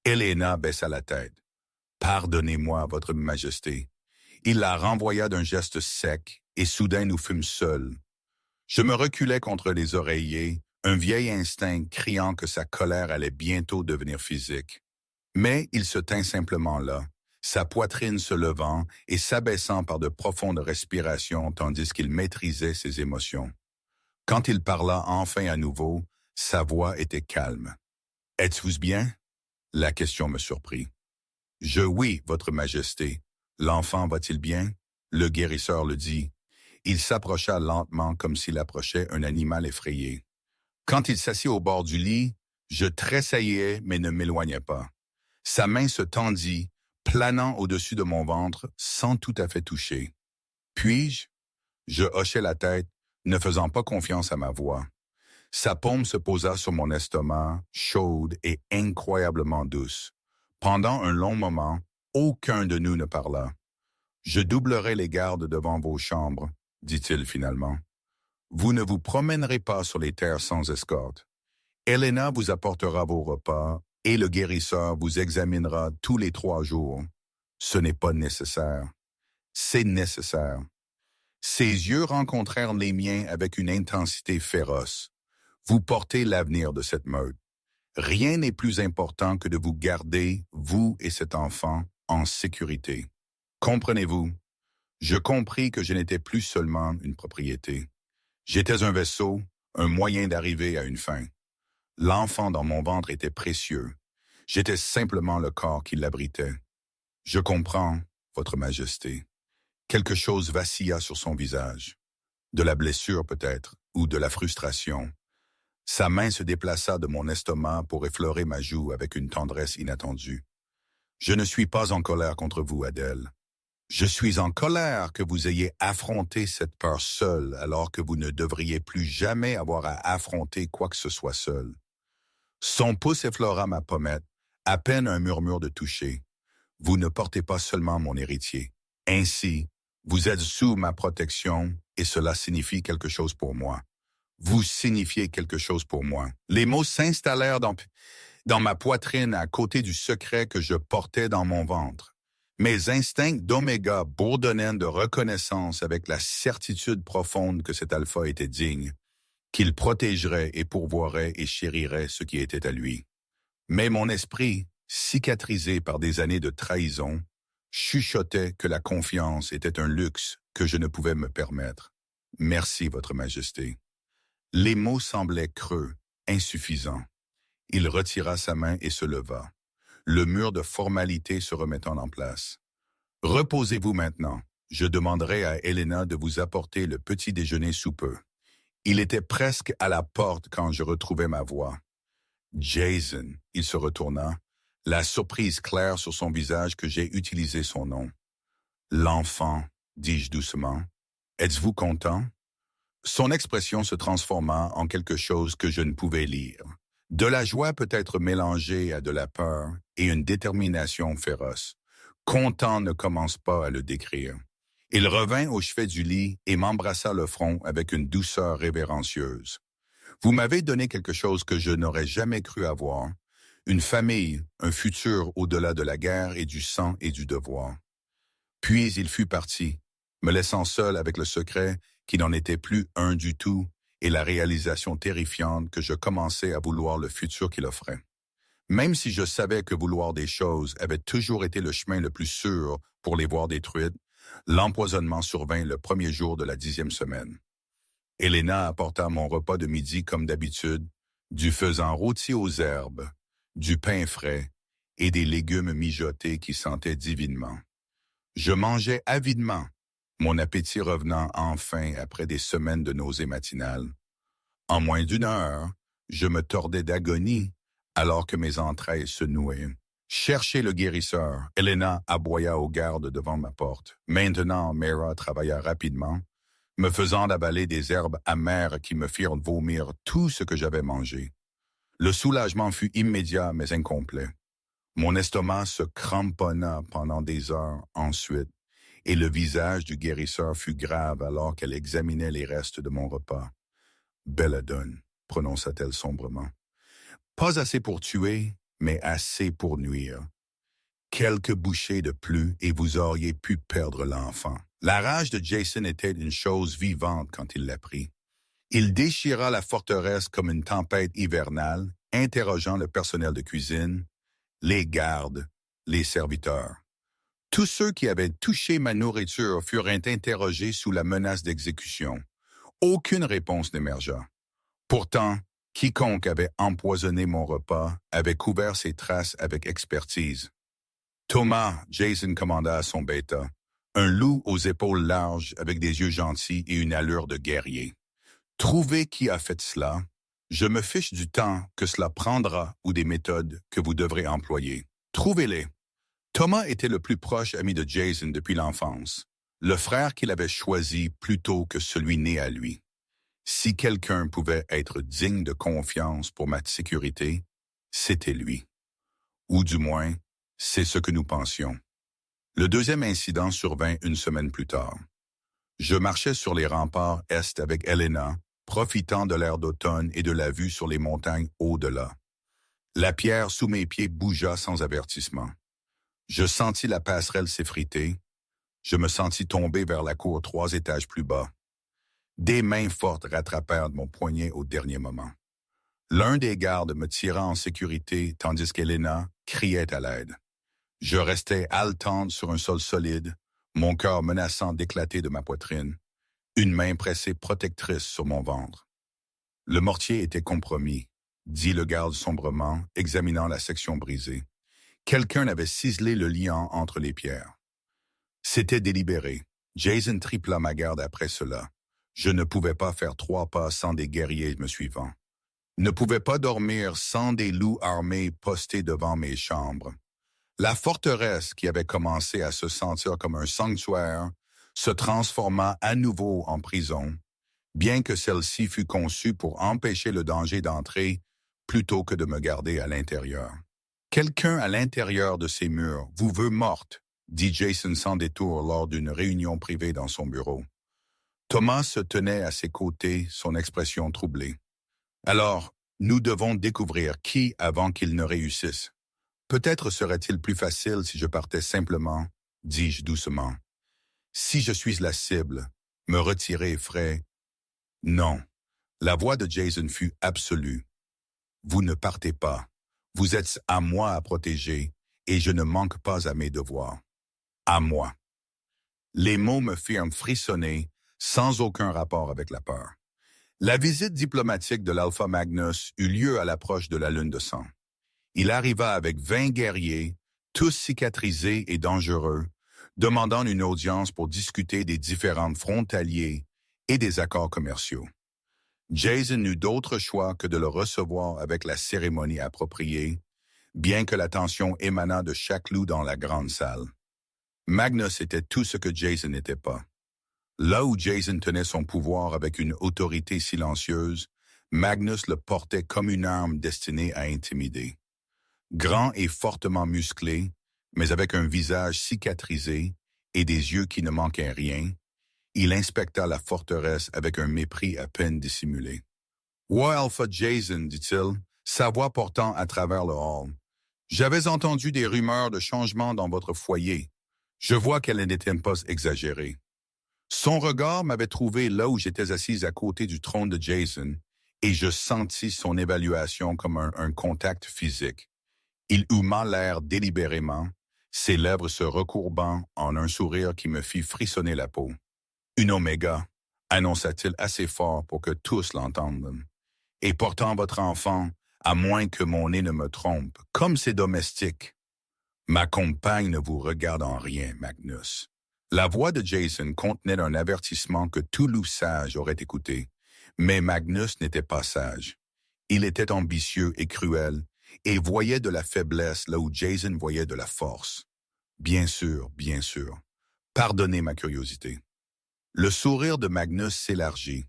Helena baissa la tête. « Pardonnez-moi, votre majesté. » Il la renvoya d'un geste sec et soudain nous fûmes seuls. Je me reculai contre les oreillers, un vieil instinct criant que sa colère allait bientôt devenir physique. Mais il se tint simplement là, sa poitrine se levant et s'abaissant par de profondes respirations tandis qu'il maîtrisait ses émotions. Quand il parla enfin à nouveau, sa voix était calme. « Êtes-vous bien? » La question me surprit. « Oui, votre majesté. L'enfant va-t-il bien? » Le guérisseur le dit. Il s'approcha lentement comme s'il approchait un animal effrayé. Quand il s'assit au bord du lit, je tressaillais mais ne m'éloignais pas. Sa main se tendit, planant au-dessus de mon ventre sans tout à fait toucher. Puis-je? Je hochai la tête, ne faisant pas confiance à ma voix. Sa paume se posa sur mon estomac, chaude et incroyablement douce. Pendant un long moment, aucun de nous ne parla. « Je doublerai les gardes devant vos chambres, » dit-il finalement. « Vous ne vous promènerez pas sur les terres sans escorte. Helena vous apportera vos repas et le guérisseur vous examinera tous les 3 jours. Ce n'est pas nécessaire. C'est nécessaire. » Ses yeux rencontrèrent les miens avec une intensité féroce. « Vous portez l'avenir de cette meute. Rien n'est plus important que de vous garder, vous et cet enfant, en sécurité. Comprenez-vous? Je compris que je n'étais plus seulement une propriété. J'étais un vaisseau, un moyen d'arriver à une fin. L'enfant dans mon ventre était précieux. J'étais simplement le corps qui l'abritait. Je comprends, Votre Majesté. Quelque chose vacilla sur son visage. De la blessure peut-être, ou de la frustration. Sa main se déplaça de mon estomac pour effleurer ma joue avec une tendresse inattendue. Je ne suis pas en colère contre vous, Adèle. Je suis en colère que vous ayez affronté cette peur seule alors que vous ne devriez plus jamais avoir à affronter quoi que ce soit seul. Son pouce effleura ma pommette, à peine un murmure de toucher. Vous ne portez pas seulement mon héritier. Ainsi, vous êtes sous ma protection et cela signifie quelque chose pour moi. Vous signifiez quelque chose pour moi. Les mots s'installèrent dans ma poitrine à côté du secret que je portais dans mon ventre. Mes instincts d'oméga bourdonnaient de reconnaissance avec la certitude profonde que cet alpha était digne, qu'il protégerait et pourvoirait et chérirait ce qui était à lui. Mais mon esprit, cicatrisé par des années de trahison, chuchotait que la confiance était un luxe que je ne pouvais me permettre. Merci, Votre Majesté. Les mots semblaient creux, insuffisants. Il retira sa main et se leva, le mur de formalité se remettant en place. Reposez-vous maintenant. Je demanderai à Helena de vous apporter le petit déjeuner sous peu. Il était presque à la porte quand je retrouvai ma voix. Jason, il se retourna, la surprise claire sur son visage que j'ai utilisé son nom. L'enfant, dis-je doucement. Êtes-vous content? Son expression se transforma en quelque chose que je ne pouvais lire. De la joie peut-être mélangée à de la peur et une détermination féroce. Content ne commence pas à le décrire. Il revint au chevet du lit et m'embrassa le front avec une douceur révérencieuse. Vous m'avez donné quelque chose que je n'aurais jamais cru avoir, une famille, un futur au-delà de la guerre et du sang et du devoir. Puis il fut parti, me laissant seul avec le secret qui n'en était plus un du tout et la réalisation terrifiante que je commençais à vouloir le futur qu'il offrait. Même si je savais que vouloir des choses avait toujours été le chemin le plus sûr pour les voir détruites, l'empoisonnement survint le premier jour de la 10e semaine. Helena apporta mon repas de midi comme d'habitude, du faisan rôti aux herbes, du pain frais et des légumes mijotés qui sentaient divinement. Je mangeais avidement, mon appétit revenant enfin après des semaines de nausées matinales. En moins d'1 heure, je me tordais d'agonie alors que mes entrailles se nouaient. Cherchez le guérisseur. Helena aboya aux gardes devant ma porte. Maintenant, Mera travailla rapidement, me faisant avaler des herbes amères qui me firent vomir tout ce que j'avais mangé. Le soulagement fut immédiat mais incomplet. Mon estomac se cramponna pendant des heures ensuite, et le visage du guérisseur fut grave alors qu'elle examinait les restes de mon repas. « Belladone », prononça-t-elle sombrement. « Pas assez pour tuer, mais assez pour nuire. Quelques bouchées de plus et vous auriez pu perdre l'enfant. » La rage de Jason était une chose vivante quand il l'apprit. Il déchira la forteresse comme une tempête hivernale, interrogeant le personnel de cuisine, les gardes, les serviteurs. Tous ceux qui avaient touché ma nourriture furent interrogés sous la menace d'exécution. Aucune réponse n'émergea. Pourtant, quiconque avait empoisonné mon repas avait couvert ses traces avec expertise. Thomas, Jason commanda à son bêta, un loup aux épaules larges avec des yeux gentils et une allure de guerrier. Trouvez qui a fait cela. Je me fiche du temps que cela prendra ou des méthodes que vous devrez employer. Trouvez-les. Thomas était le plus proche ami de Jason depuis l'enfance, le frère qu'il avait choisi plutôt que celui né à lui. Si quelqu'un pouvait être digne de confiance pour ma sécurité, c'était lui. Ou du moins, c'est ce que nous pensions. Le deuxième incident survint une semaine plus tard. Je marchais sur les remparts est avec Helena, profitant de l'air d'automne et de la vue sur les montagnes au-delà. La pierre sous mes pieds bougea sans avertissement. Je sentis la passerelle s'effriter. Je me sentis tomber vers la cour 3 étages plus bas. Des mains fortes rattrapèrent mon poignet au dernier moment. L'un des gardes me tira en sécurité tandis qu'Helena criait à l'aide. Je restais haletante sur un sol solide, mon cœur menaçant d'éclater de ma poitrine, une main pressée protectrice sur mon ventre. Le mortier était compromis, dit le garde sombrement, examinant la section brisée. Quelqu'un avait ciselé le liant entre les pierres. C'était délibéré. Jason tripla ma garde après cela. Je ne pouvais pas faire 3 pas sans des guerriers me suivant. Ne pouvais pas dormir sans des loups armés postés devant mes chambres. La forteresse, qui avait commencé à se sentir comme un sanctuaire, se transforma à nouveau en prison, bien que celle-ci fût conçue pour empêcher le danger d'entrer plutôt que de me garder à l'intérieur. Quelqu'un à l'intérieur de ces murs vous veut morte, dit Jason sans détour lors d'une réunion privée dans son bureau. Thomas se tenait à ses côtés, son expression troublée. Alors, nous devons découvrir qui avant qu'il ne réussisse. Peut-être serait-il plus facile si je partais simplement, dis-je doucement. Si je suis la cible, me retirer ferait... Non. La voix de Jason fut absolue. Vous ne partez pas. Vous êtes à moi à protéger, et je ne manque pas à mes devoirs. À moi. Les mots me firent frissonner, sans aucun rapport avec la peur. La visite diplomatique de l'Alpha Magnus eut lieu à l'approche de la lune de sang. Il arriva avec 20 guerriers, tous cicatrisés et dangereux, demandant une audience pour discuter des différents frontaliers et des accords commerciaux. Jason n'eut d'autre choix que de le recevoir avec la cérémonie appropriée, bien que la tension émanât de chaque loup dans la grande salle. Magnus était tout ce que Jason n'était pas. Là où Jason tenait son pouvoir avec une autorité silencieuse, Magnus le portait comme une arme destinée à intimider. Grand et fortement musclé, mais avec un visage cicatrisé et des yeux qui ne manquaient rien, il inspecta la forteresse avec un mépris à peine dissimulé. « Ouais, Alpha Jason, dit-il, sa voix portant à travers le hall. J'avais entendu des rumeurs de changement dans votre foyer. Je vois qu'elle n'était pas exagérée. » Son regard m'avait trouvé là où j'étais assise à côté du trône de Jason, et je sentis son évaluation comme un contact physique. Il huma l'air délibérément, ses lèvres se recourbant en un sourire qui me fit frissonner la peau. « Une oméga, annonça-t-il assez fort pour que tous l'entendent. Et portant votre enfant, à moins que mon nez ne me trompe, comme ses domestiques. Ma compagne ne vous regarde en rien, Magnus. » La voix de Jason contenait un avertissement que tout loup sage aurait écouté, mais Magnus n'était pas sage. Il était ambitieux et cruel, et voyait de la faiblesse là où Jason voyait de la force. Bien sûr, bien sûr. Pardonnez ma curiosité. Le sourire de Magnus s'élargit.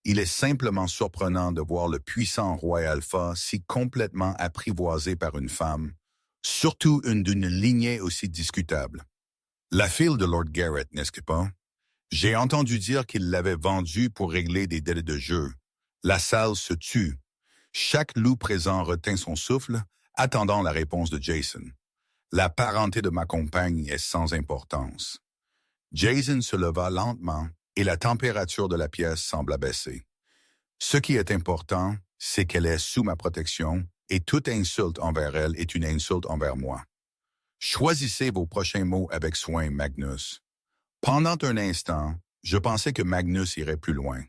Il est simplement surprenant de voir le puissant roi Alpha si complètement apprivoisé par une femme, surtout une d'une lignée aussi discutable. La fille de Lord Garrett, n'est-ce pas? J'ai entendu dire qu'il l'avait vendue pour régler des délais de jeu. La salle se tut. Chaque loup présent retint son souffle, attendant la réponse de Jason. La parenté de ma compagne est sans importance. Jason se leva lentement et la température de la pièce sembla baisser. Ce qui est important, c'est qu'elle est sous ma protection et toute insulte envers elle est une insulte envers moi. Choisissez vos prochains mots avec soin, Magnus. Pendant un instant, je pensais que Magnus irait plus loin.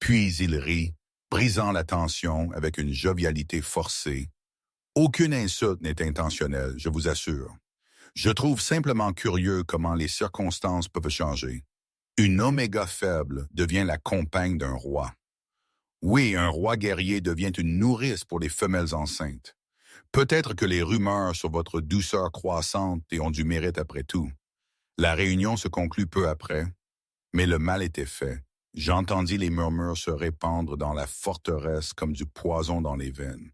Puis il rit, brisant la tension avec une jovialité forcée. Aucune insulte n'est intentionnelle, je vous assure. Je trouve simplement curieux comment les circonstances peuvent changer. Une oméga faible devient la compagne d'un roi. Oui, un roi guerrier devient une nourrice pour les femelles enceintes. Peut-être que les rumeurs sur votre douceur croissante et ont du mérite après tout. La réunion se conclut peu après, mais le mal était fait. J'entendis les murmures se répandre dans la forteresse comme du poison dans les veines.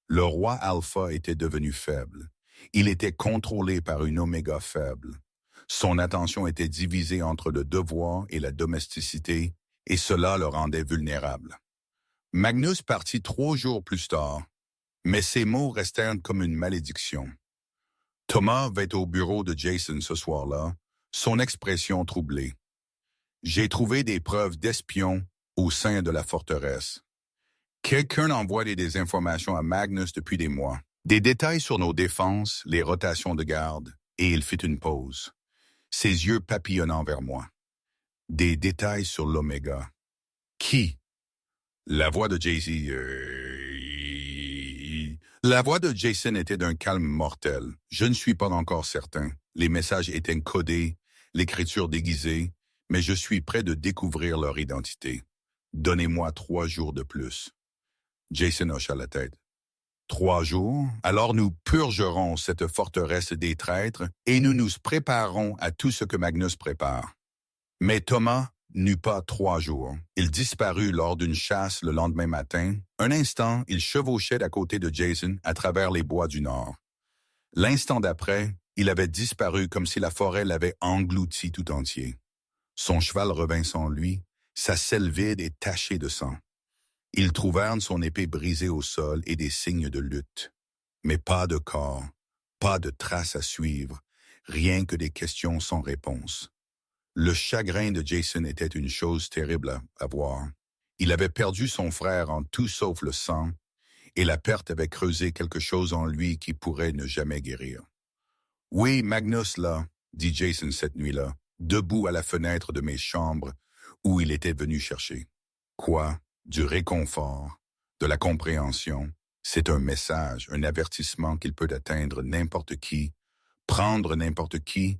Le roi Alpha était devenu faible. Il était contrôlé par une oméga faible. Son attention était divisée entre le devoir et la domesticité, et cela le rendait vulnérable. Magnus partit 3 jours plus tard, mais ses mots restèrent comme une malédiction. Thomas vint au bureau de Jason ce soir-là, son expression troublée. J'ai trouvé des preuves d'espions au sein de la forteresse. Quelqu'un envoie des informations à Magnus depuis des mois. Des détails sur nos défenses, les rotations de garde, et il fit une pause. Ses yeux papillonnant vers moi. Des détails sur l'Oméga. Qui? La voix de Jay-Z. La voix de Jason était d'un calme mortel. Je ne suis pas encore certain. Les messages étaient codés, l'écriture déguisée, mais je suis prêt de découvrir leur identité. Donnez-moi 3 jours de plus. Jason hocha la tête. 3 jours? Alors nous purgerons cette forteresse des traîtres et nous nous préparons à tout ce que Magnus prépare. Mais Thomas n'eut pas 3 jours. Il disparut lors d'une chasse le lendemain matin. Un instant, il chevauchait à côté de Jason à travers les bois du nord. L'instant d'après, il avait disparu comme si la forêt l'avait englouti tout entier. Son cheval revint sans lui, sa selle vide et tachée de sang. Ils trouvèrent son épée brisée au sol et des signes de lutte. Mais pas de corps, pas de traces à suivre, rien que des questions sans réponse. Le chagrin de Jason était une chose terrible à voir. Il avait perdu son frère en tout sauf le sang, et la perte avait creusé quelque chose en lui qui pourrait ne jamais guérir. « Oui, Magnus là, » dit Jason cette nuit-là, debout à la fenêtre de mes chambres où il était venu chercher. Quoi? Du réconfort, de la compréhension. C'est un message, un avertissement qu'il peut atteindre n'importe qui, prendre n'importe qui,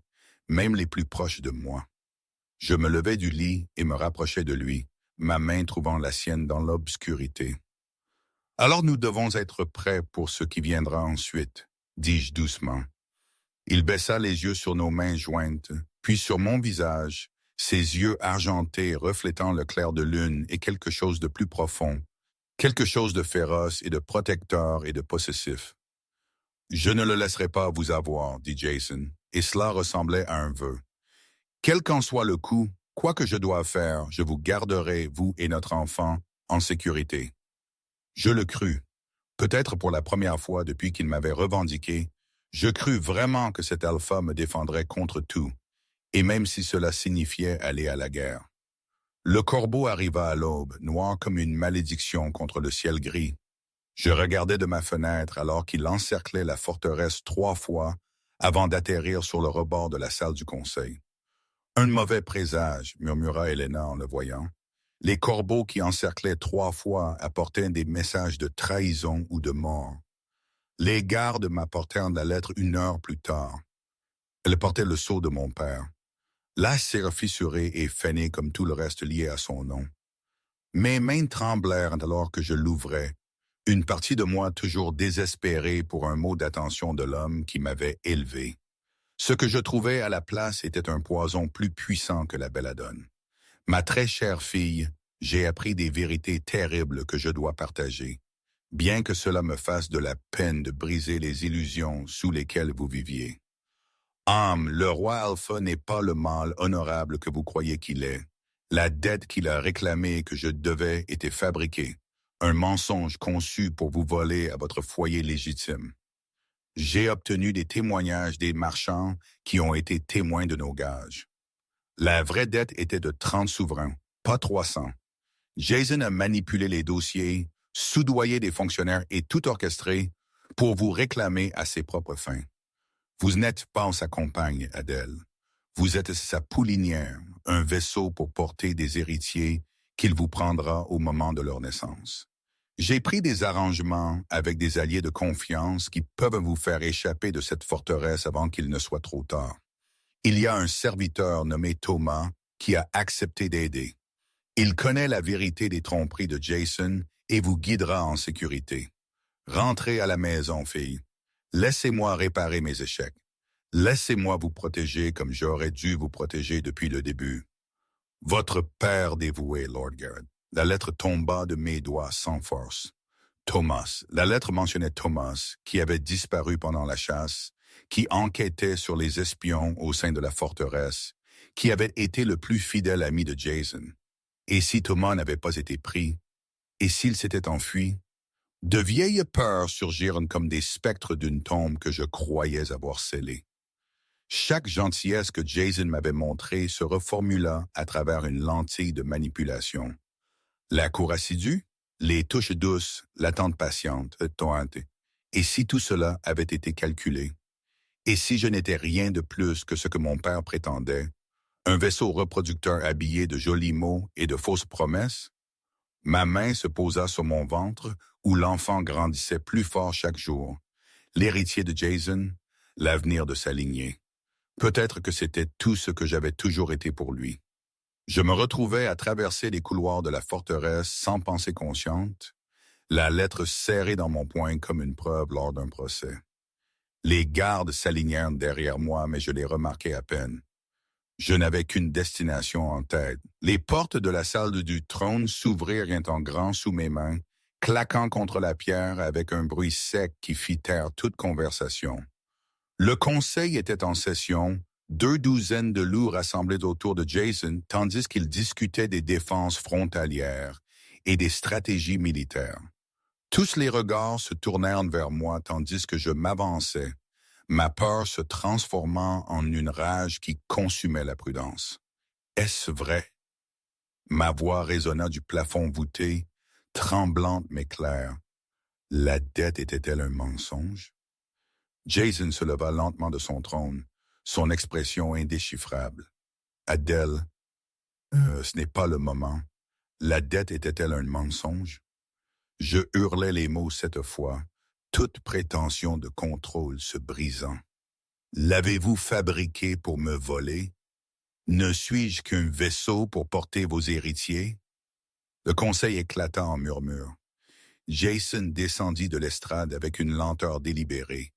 même les plus proches de moi. Je me levai du lit et me rapprochai de lui, ma main trouvant la sienne dans l'obscurité. « Alors nous devons être prêts pour ce qui viendra ensuite, » dis-je doucement. Il baissa les yeux sur nos mains jointes, puis sur mon visage, ses yeux argentés reflétant le clair de lune et quelque chose de plus profond, quelque chose de féroce et de protecteur et de possessif. « Je ne le laisserai pas vous avoir, » dit Jason, et cela ressemblait à un vœu. « Quel qu'en soit le coup, quoi que je doive faire, je vous garderai, vous et notre enfant, en sécurité. » Je le crus. Peut-être pour la première fois depuis qu'il m'avait revendiqué, je crus vraiment que cet alpha me défendrait contre tout, et même si cela signifiait aller à la guerre. Le corbeau arriva à l'aube, noir comme une malédiction contre le ciel gris. Je regardais de ma fenêtre alors qu'il encerclait la forteresse 3 fois avant d'atterrir sur le rebord de la salle du conseil. « Un mauvais présage, » murmura Helena en le voyant. Les corbeaux qui encerclaient 3 fois apportaient des messages de trahison ou de mort. Les gardes m'apportèrent la lettre 1 heure plus tard. Elle portait le sceau de mon père. La cire fissurée et fainée comme tout le reste lié à son nom. Mes mains tremblèrent alors que je l'ouvrais, une partie de moi toujours désespérée pour un mot d'attention de l'homme qui m'avait élevé. Ce que je trouvais à la place était un poison plus puissant que la belladone. Ma très chère fille, j'ai appris des vérités terribles que je dois partager, bien que cela me fasse de la peine de briser les illusions sous lesquelles vous viviez. Âme, le roi Alpha n'est pas le mâle honorable que vous croyez qu'il est. La dette qu'il a réclamée que je devais était fabriquée, un mensonge conçu pour vous voler à votre foyer légitime. J'ai obtenu des témoignages des marchands qui ont été témoins de nos gages. La vraie dette était de 30 souverains, pas 300. Jason a manipulé les dossiers, soudoyé des fonctionnaires et tout orchestré pour vous réclamer à ses propres fins. Vous n'êtes pas sa compagne, Adèle. Vous êtes sa poulinière, un vaisseau pour porter des héritiers qu'il vous prendra au moment de leur naissance. J'ai pris des arrangements avec des alliés de confiance qui peuvent vous faire échapper de cette forteresse avant qu'il ne soit trop tard. Il y a un serviteur nommé Thomas qui a accepté d'aider. Il connaît la vérité des tromperies de Jason et vous guidera en sécurité. Rentrez à la maison, fille. Laissez-moi réparer mes échecs. Laissez-moi vous protéger comme j'aurais dû vous protéger depuis le début. Votre père dévoué, Lord Garrett. La lettre tomba de mes doigts sans force. Thomas. La lettre mentionnait Thomas, qui avait disparu pendant la chasse, qui enquêtait sur les espions au sein de la forteresse, qui avait été le plus fidèle ami de Jason. Et si Thomas n'avait pas été pris? Et s'il s'était enfui? De vieilles peurs surgirent comme des spectres d'une tombe que je croyais avoir scellée. Chaque gentillesse que Jason m'avait montrée se reformula à travers une lentille de manipulation. La cour assidue, les touches douces, l'attente patiente, et si tout cela avait été calculé? Et si je n'étais rien de plus que ce que mon père prétendait, un vaisseau reproducteur habillé de jolis mots et de fausses promesses? Ma main se posa sur mon ventre où l'enfant grandissait plus fort chaque jour. L'héritier de Jason, l'avenir de sa lignée. Peut-être que c'était tout ce que j'avais toujours été pour lui. Je me retrouvais à traverser les couloirs de la forteresse sans pensée consciente, la lettre serrée dans mon poing comme une preuve lors d'un procès. Les gardes s'alignèrent derrière moi, mais je les remarquai à peine. Je n'avais qu'une destination en tête. Les portes de la salle du trône s'ouvrirent en grand sous mes mains, claquant contre la pierre avec un bruit sec qui fit taire toute conversation. Le conseil était en session, 2 douzaines de loups rassemblés autour de Jason, tandis qu'ils discutaient des défenses frontalières et des stratégies militaires. Tous les regards se tournèrent vers moi tandis que je m'avançais, ma peur se transformant en une rage qui consumait la prudence. Est-ce vrai? Ma voix résonna du plafond voûté, tremblante mais claire. La dette était-elle un mensonge? Jason se leva lentement de son trône, son expression indéchiffrable. Adèle, ce n'est pas le moment. La dette était-elle un mensonge? Je hurlai les mots cette fois, toute prétention de contrôle se brisant. L'avez-vous fabriqué pour me voler? Ne suis-je qu'un vaisseau pour porter vos héritiers? Le conseil éclata en murmures. Jason descendit de l'estrade avec une lenteur délibérée,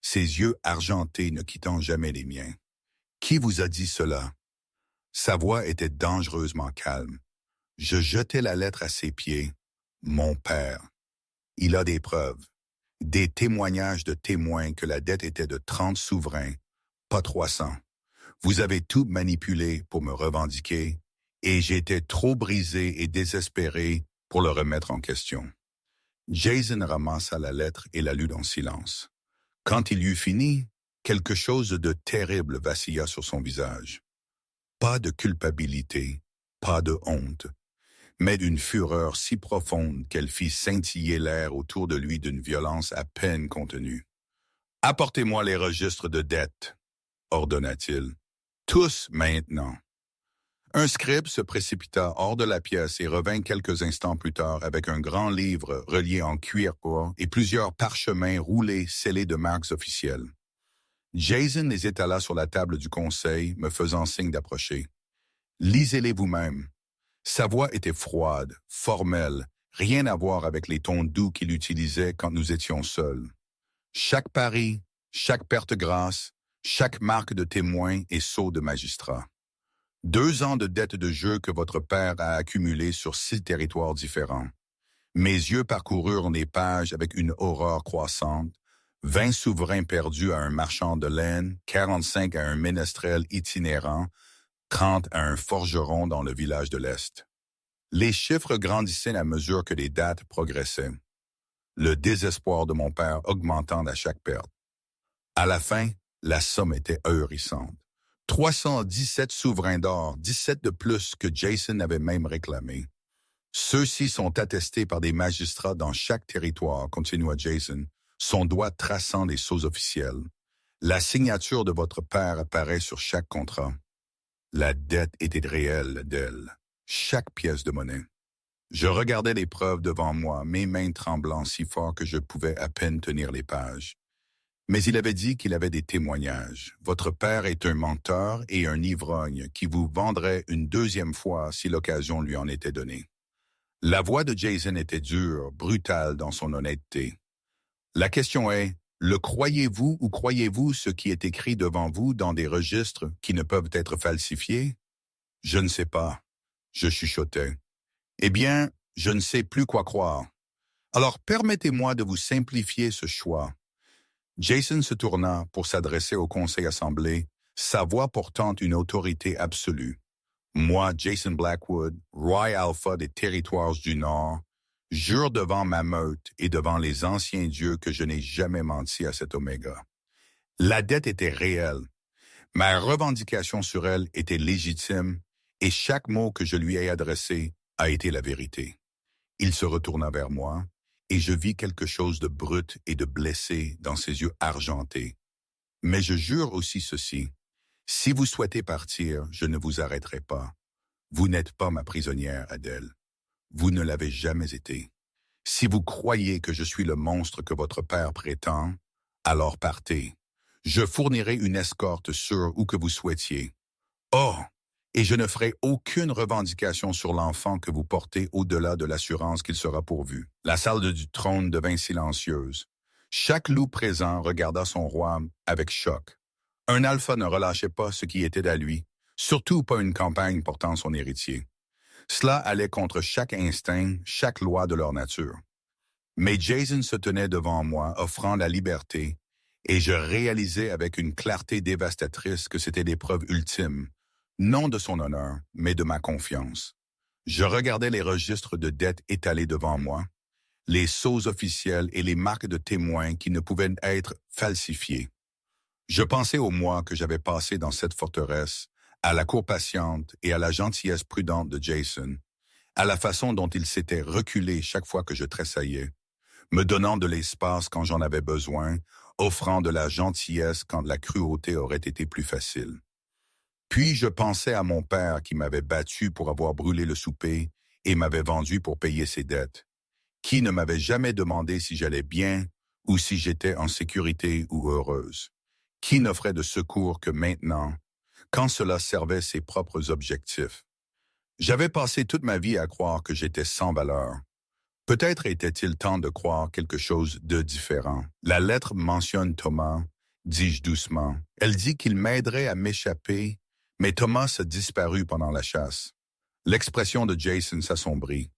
ses yeux argentés ne quittant jamais les miens. Qui vous a dit cela? Sa voix était dangereusement calme. Je jetai la lettre à ses pieds. Mon père. Il a des preuves, des témoignages de témoins que la dette était de 30 souverains, pas 300. Vous avez tout manipulé pour me revendiquer, et j'étais trop brisé et désespéré pour le remettre en question. Jason ramassa la lettre et la lut en silence. Quand il eut fini, quelque chose de terrible vacilla sur son visage. Pas de culpabilité, pas de honte, mais d'une fureur si profonde qu'elle fit scintiller l'air autour de lui d'une violence à peine contenue. « Apportez-moi les registres de dette, » ordonna-t-il. « Tous maintenant. » Un scribe se précipita hors de la pièce et revint quelques instants plus tard avec un grand livre relié en cuir or et plusieurs parchemins roulés scellés de marques officielles. Jason les étala sur la table du conseil, me faisant signe d'approcher. « Lisez-les vous-même. » Sa voix était froide, formelle, rien à voir avec les tons doux qu'il utilisait quand nous étions seuls. Chaque pari, chaque perte grasse, chaque marque de témoin et sceau de magistrat. 2 ans de dette de jeu que votre père a accumulé sur 6 territoires différents. Mes yeux parcoururent les pages avec une horreur croissante. 20 souverains perdus à un marchand de laine, 45 à un ménestrel itinérant, 30 à un forgeron dans le village de l'Est. Les chiffres grandissaient à mesure que les dates progressaient. Le désespoir de mon père augmentant à chaque perte. À la fin, la somme était ahurissante. 317 souverains d'or, 17 de plus que Jason avait même réclamé. Ceux-ci sont attestés par des magistrats dans chaque territoire, continua Jason, son doigt traçant les sceaux officiels. La signature de votre père apparaît sur chaque contrat. La dette était réelle d'elle, chaque pièce de monnaie. Je regardais les preuves devant moi, mes mains tremblant si fort que je pouvais à peine tenir les pages. Mais il avait dit qu'il avait des témoignages. Votre père est un menteur et un ivrogne qui vous vendrait une 2e fois si l'occasion lui en était donnée. La voix de Jason était dure, brutale dans son honnêteté. La question est, le croyez-vous ou croyez-vous ce qui est écrit devant vous dans des registres qui ne peuvent être falsifiés? Je ne sais pas, je chuchotais. Eh bien, je ne sais plus quoi croire. Alors permettez-moi de vous simplifier ce choix. Jason se tourna pour s'adresser au conseil assemblé, sa voix portant une autorité absolue. Moi, Jason Blackwood, roi alpha des territoires du Nord, jure devant ma meute et devant les anciens dieux que je n'ai jamais menti à cet oméga. La dette était réelle. Ma revendication sur elle était légitime et chaque mot que je lui ai adressé a été la vérité. Il se retourna vers moi et je vis quelque chose de brut et de blessé dans ses yeux argentés. Mais je jure aussi ceci. Si vous souhaitez partir, je ne vous arrêterai pas. Vous n'êtes pas ma prisonnière, Adèle. Vous ne l'avez jamais été. Si vous croyez que je suis le monstre que votre père prétend, alors partez. Je fournirai une escorte sur où que vous souhaitiez. Oh! Et je ne ferai aucune revendication sur l'enfant que vous portez au-delà de l'assurance qu'il sera pourvu. La salle du trône devint silencieuse. Chaque loup présent regarda son roi avec choc. Un alpha ne relâchait pas ce qui était à lui, surtout pas une campagne portant son héritier. Cela allait contre chaque instinct, chaque loi de leur nature. Mais Jason se tenait devant moi, offrant la liberté, et je réalisais avec une clarté dévastatrice que c'était l'épreuve ultime, non de son honneur, mais de ma confiance. Je regardais les registres de dettes étalés devant moi, les sceaux officiels et les marques de témoins qui ne pouvaient être falsifiées. Je pensais aux mois que j'avais passés dans cette forteresse, à la cour patiente et à la gentillesse prudente de Jason, à la façon dont il s'était reculé chaque fois que je tressaillais, me donnant de l'espace quand j'en avais besoin, offrant de la gentillesse quand la cruauté aurait été plus facile. Puis je pensais à mon père qui m'avait battu pour avoir brûlé le souper et m'avait vendu pour payer ses dettes, qui ne m'avait jamais demandé si j'allais bien ou si j'étais en sécurité ou heureuse, qui n'offrait de secours que maintenant, quand cela servait ses propres objectifs. J'avais passé toute ma vie à croire que j'étais sans valeur. Peut-être était-il temps de croire quelque chose de différent. La lettre mentionne Thomas, dis-je doucement. Elle dit qu'il m'aiderait à m'échapper, mais Thomas a disparu pendant la chasse. L'expression de Jason s'assombrit.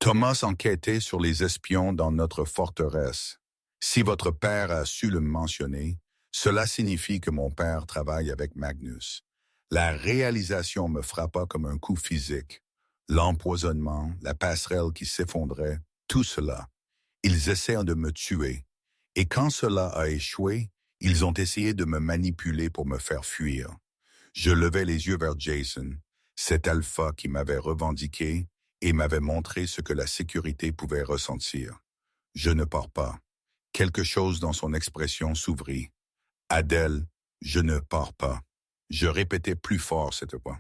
Thomas enquêtait sur les espions dans notre forteresse. Si votre père a su le mentionner, cela signifie que mon père travaille avec Magnus. La réalisation me frappa comme un coup physique. L'empoisonnement, la passerelle qui s'effondrait, tout cela. Ils essaient de me tuer. Et quand cela a échoué, ils ont essayé de me manipuler pour me faire fuir. Je levai les yeux vers Jason, cet alpha qui m'avait revendiqué et m'avait montré ce que la sécurité pouvait ressentir. Je ne pars pas. Quelque chose dans son expression s'ouvrit. Adèle, je ne pars pas. Je répétais plus fort cette fois.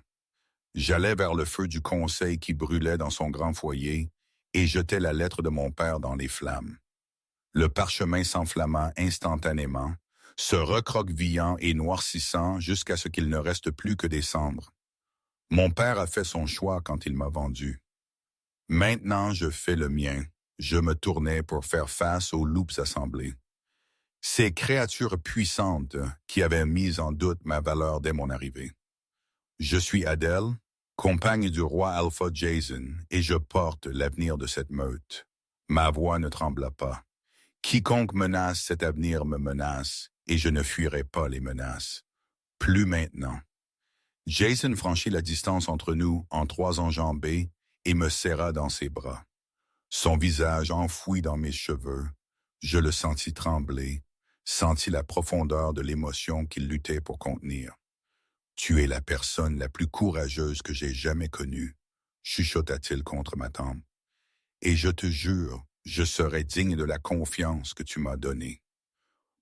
J'allais vers le feu du conseil qui brûlait dans son grand foyer et jetais la lettre de mon père dans les flammes. Le parchemin s'enflamma instantanément, se recroquevillant et noircissant jusqu'à ce qu'il ne reste plus que des cendres. Mon père a fait son choix quand il m'a vendu. Maintenant, je fais le mien. Je me tournais pour faire face aux loups assemblés. Ces créatures puissantes qui avaient mis en doute ma valeur dès mon arrivée. Je suis Adèle, compagne du roi Alpha Jason, et je porte l'avenir de cette meute. Ma voix ne trembla pas. Quiconque menace cet avenir me menace, et je ne fuirai pas les menaces. Plus maintenant. Jason franchit la distance entre nous en 3 enjambées et me serra dans ses bras. Son visage enfoui dans mes cheveux, je le sentis trembler, sentis la profondeur de l'émotion qu'il luttait pour contenir. « Tu es la personne la plus courageuse que j'ai jamais connue, » chuchota-t-il contre ma tempe. « Et je te jure, je serai digne de la confiance que tu m'as donnée. »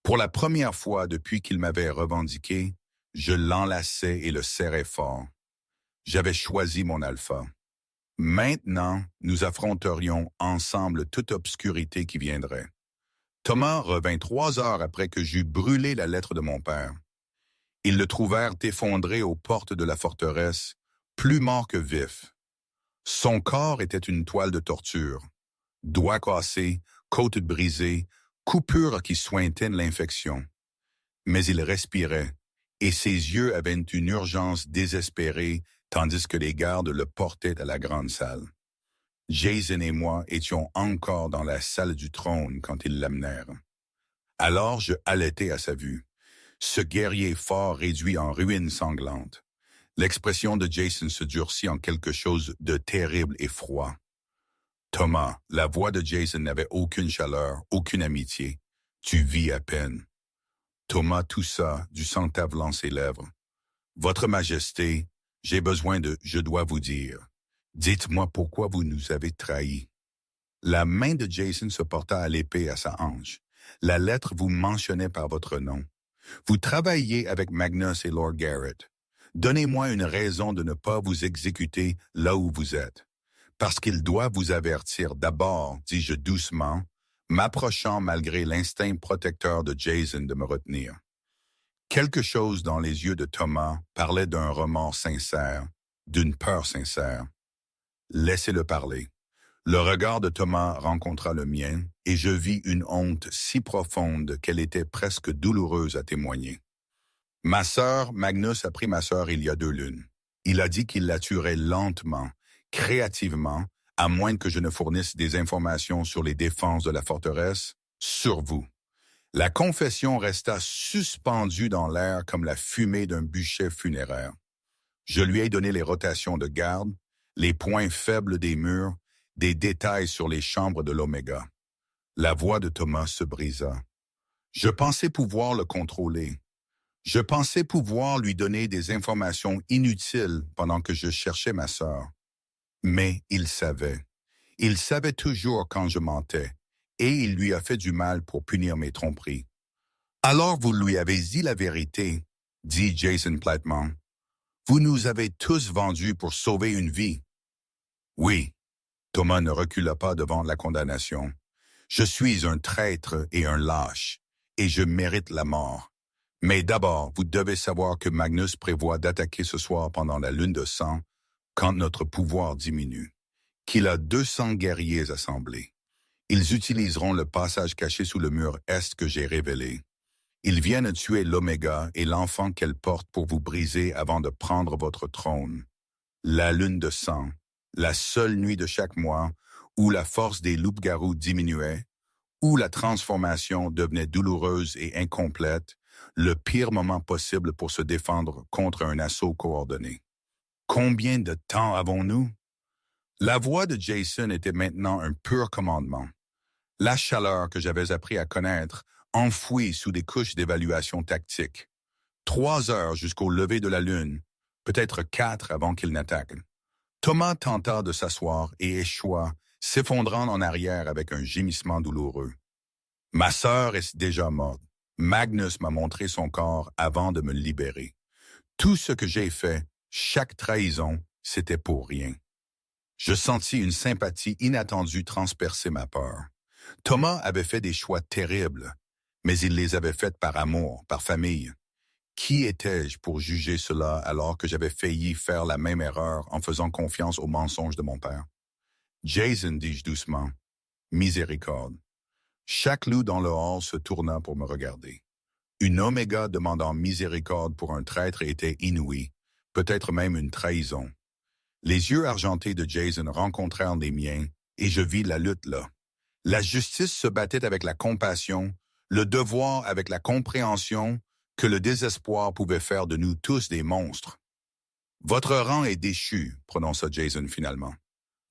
Pour la première fois depuis qu'il m'avait revendiqué, je l'enlaçai et le serrai fort. J'avais choisi mon alpha. Maintenant, nous affronterions ensemble toute obscurité qui viendrait. Thomas revint 3 heures après que j'eus brûlé la lettre de mon père. Ils le trouvèrent effondré aux portes de la forteresse, plus mort que vif. Son corps était une toile de torture. Doigts cassés, côtes brisées, coupures qui sointaient l'infection. Mais il respirait, et ses yeux avaient une urgence désespérée, tandis que les gardes le portaient à la grande salle. Jason et moi étions encore dans la salle du trône quand ils l'amenèrent. Alors je halètai à sa vue. Ce guerrier fort réduit en ruines sanglantes. L'expression de Jason se durcit en quelque chose de terrible et froid. Thomas, la voix de Jason n'avait aucune chaleur, aucune amitié. Tu vis à peine. Thomas toussa, du sang tavelant ses lèvres. Votre Majesté, j'ai besoin de, je dois vous dire. Dites-moi pourquoi vous nous avez trahis. La main de Jason se porta à l'épée à sa hanche. La lettre vous mentionnait par votre nom. Vous travaillez avec Magnus et Lord Garrett. Donnez-moi une raison de ne pas vous exécuter là où vous êtes. Parce qu'il doit vous avertir d'abord, dis-je doucement, m'approchant malgré l'instinct protecteur de Jason de me retenir. Quelque chose dans les yeux de Thomas parlait d'un remords sincère, d'une peur sincère. Laissez-le parler. Le regard de Thomas rencontra le mien, et je vis une honte si profonde qu'elle était presque douloureuse à témoigner. Ma sœur, Magnus a pris ma sœur il y a 2 lunes. Il a dit qu'il la tuerait lentement, créativement, à moins que je ne fournisse des informations sur les défenses de la forteresse, sur vous. La confession resta suspendue dans l'air comme la fumée d'un bûcher funéraire. Je lui ai donné les rotations de garde, les points faibles des murs, des détails sur les chambres de l'Oméga. La voix de Thomas se brisa. Je pensais pouvoir le contrôler. Je pensais pouvoir lui donner des informations inutiles pendant que je cherchais ma sœur. Mais il savait. Il savait toujours quand je mentais, et il lui a fait du mal pour punir mes tromperies. Alors vous lui avez dit la vérité, dit Jason platement. Vous nous avez tous vendus pour sauver une vie. Oui, Thomas ne recula pas devant la condamnation. Je suis un traître et un lâche, et je mérite la mort. Mais d'abord, vous devez savoir que Magnus prévoit d'attaquer ce soir pendant la lune de sang, quand notre pouvoir diminue, qu'il a 200 guerriers assemblés. Ils utiliseront le passage caché sous le mur est que j'ai révélé. Ils viennent tuer l'Oméga et l'enfant qu'elle porte pour vous briser avant de prendre votre trône. La lune de sang, la seule nuit de chaque mois où la force des loups-garous diminuait, où la transformation devenait douloureuse et incomplète, le pire moment possible pour se défendre contre un assaut coordonné. Combien de temps avons-nous? La voix de Jason était maintenant un pur commandement. La chaleur que j'avais appris à connaître, enfouie sous des couches d'évaluation tactique. 3 heures jusqu'au lever de la lune, peut-être 4 avant qu'il n'attaque. Thomas tenta de s'asseoir et échoua, s'effondrant en arrière avec un gémissement douloureux. Ma sœur est déjà morte. Magnus m'a montré son corps avant de me libérer. Tout ce que j'ai fait, chaque trahison, c'était pour rien. Je sentis une sympathie inattendue transpercer ma peur. Thomas avait fait des choix terribles, mais il les avait faits par amour, par famille. Qui étais-je pour juger cela alors que j'avais failli faire la même erreur en faisant confiance aux mensonges de mon père? Jason, dis-je doucement, miséricorde. Chaque loup dans le hall se tourna pour me regarder. Une Oméga demandant miséricorde pour un traître était inouïe, peut-être même une trahison. Les yeux argentés de Jason rencontrèrent les miens, et je vis la lutte là. La justice se battait avec la compassion, le devoir avec la compréhension que le désespoir pouvait faire de nous tous des monstres. Votre rang est déchu, prononça Jason finalement.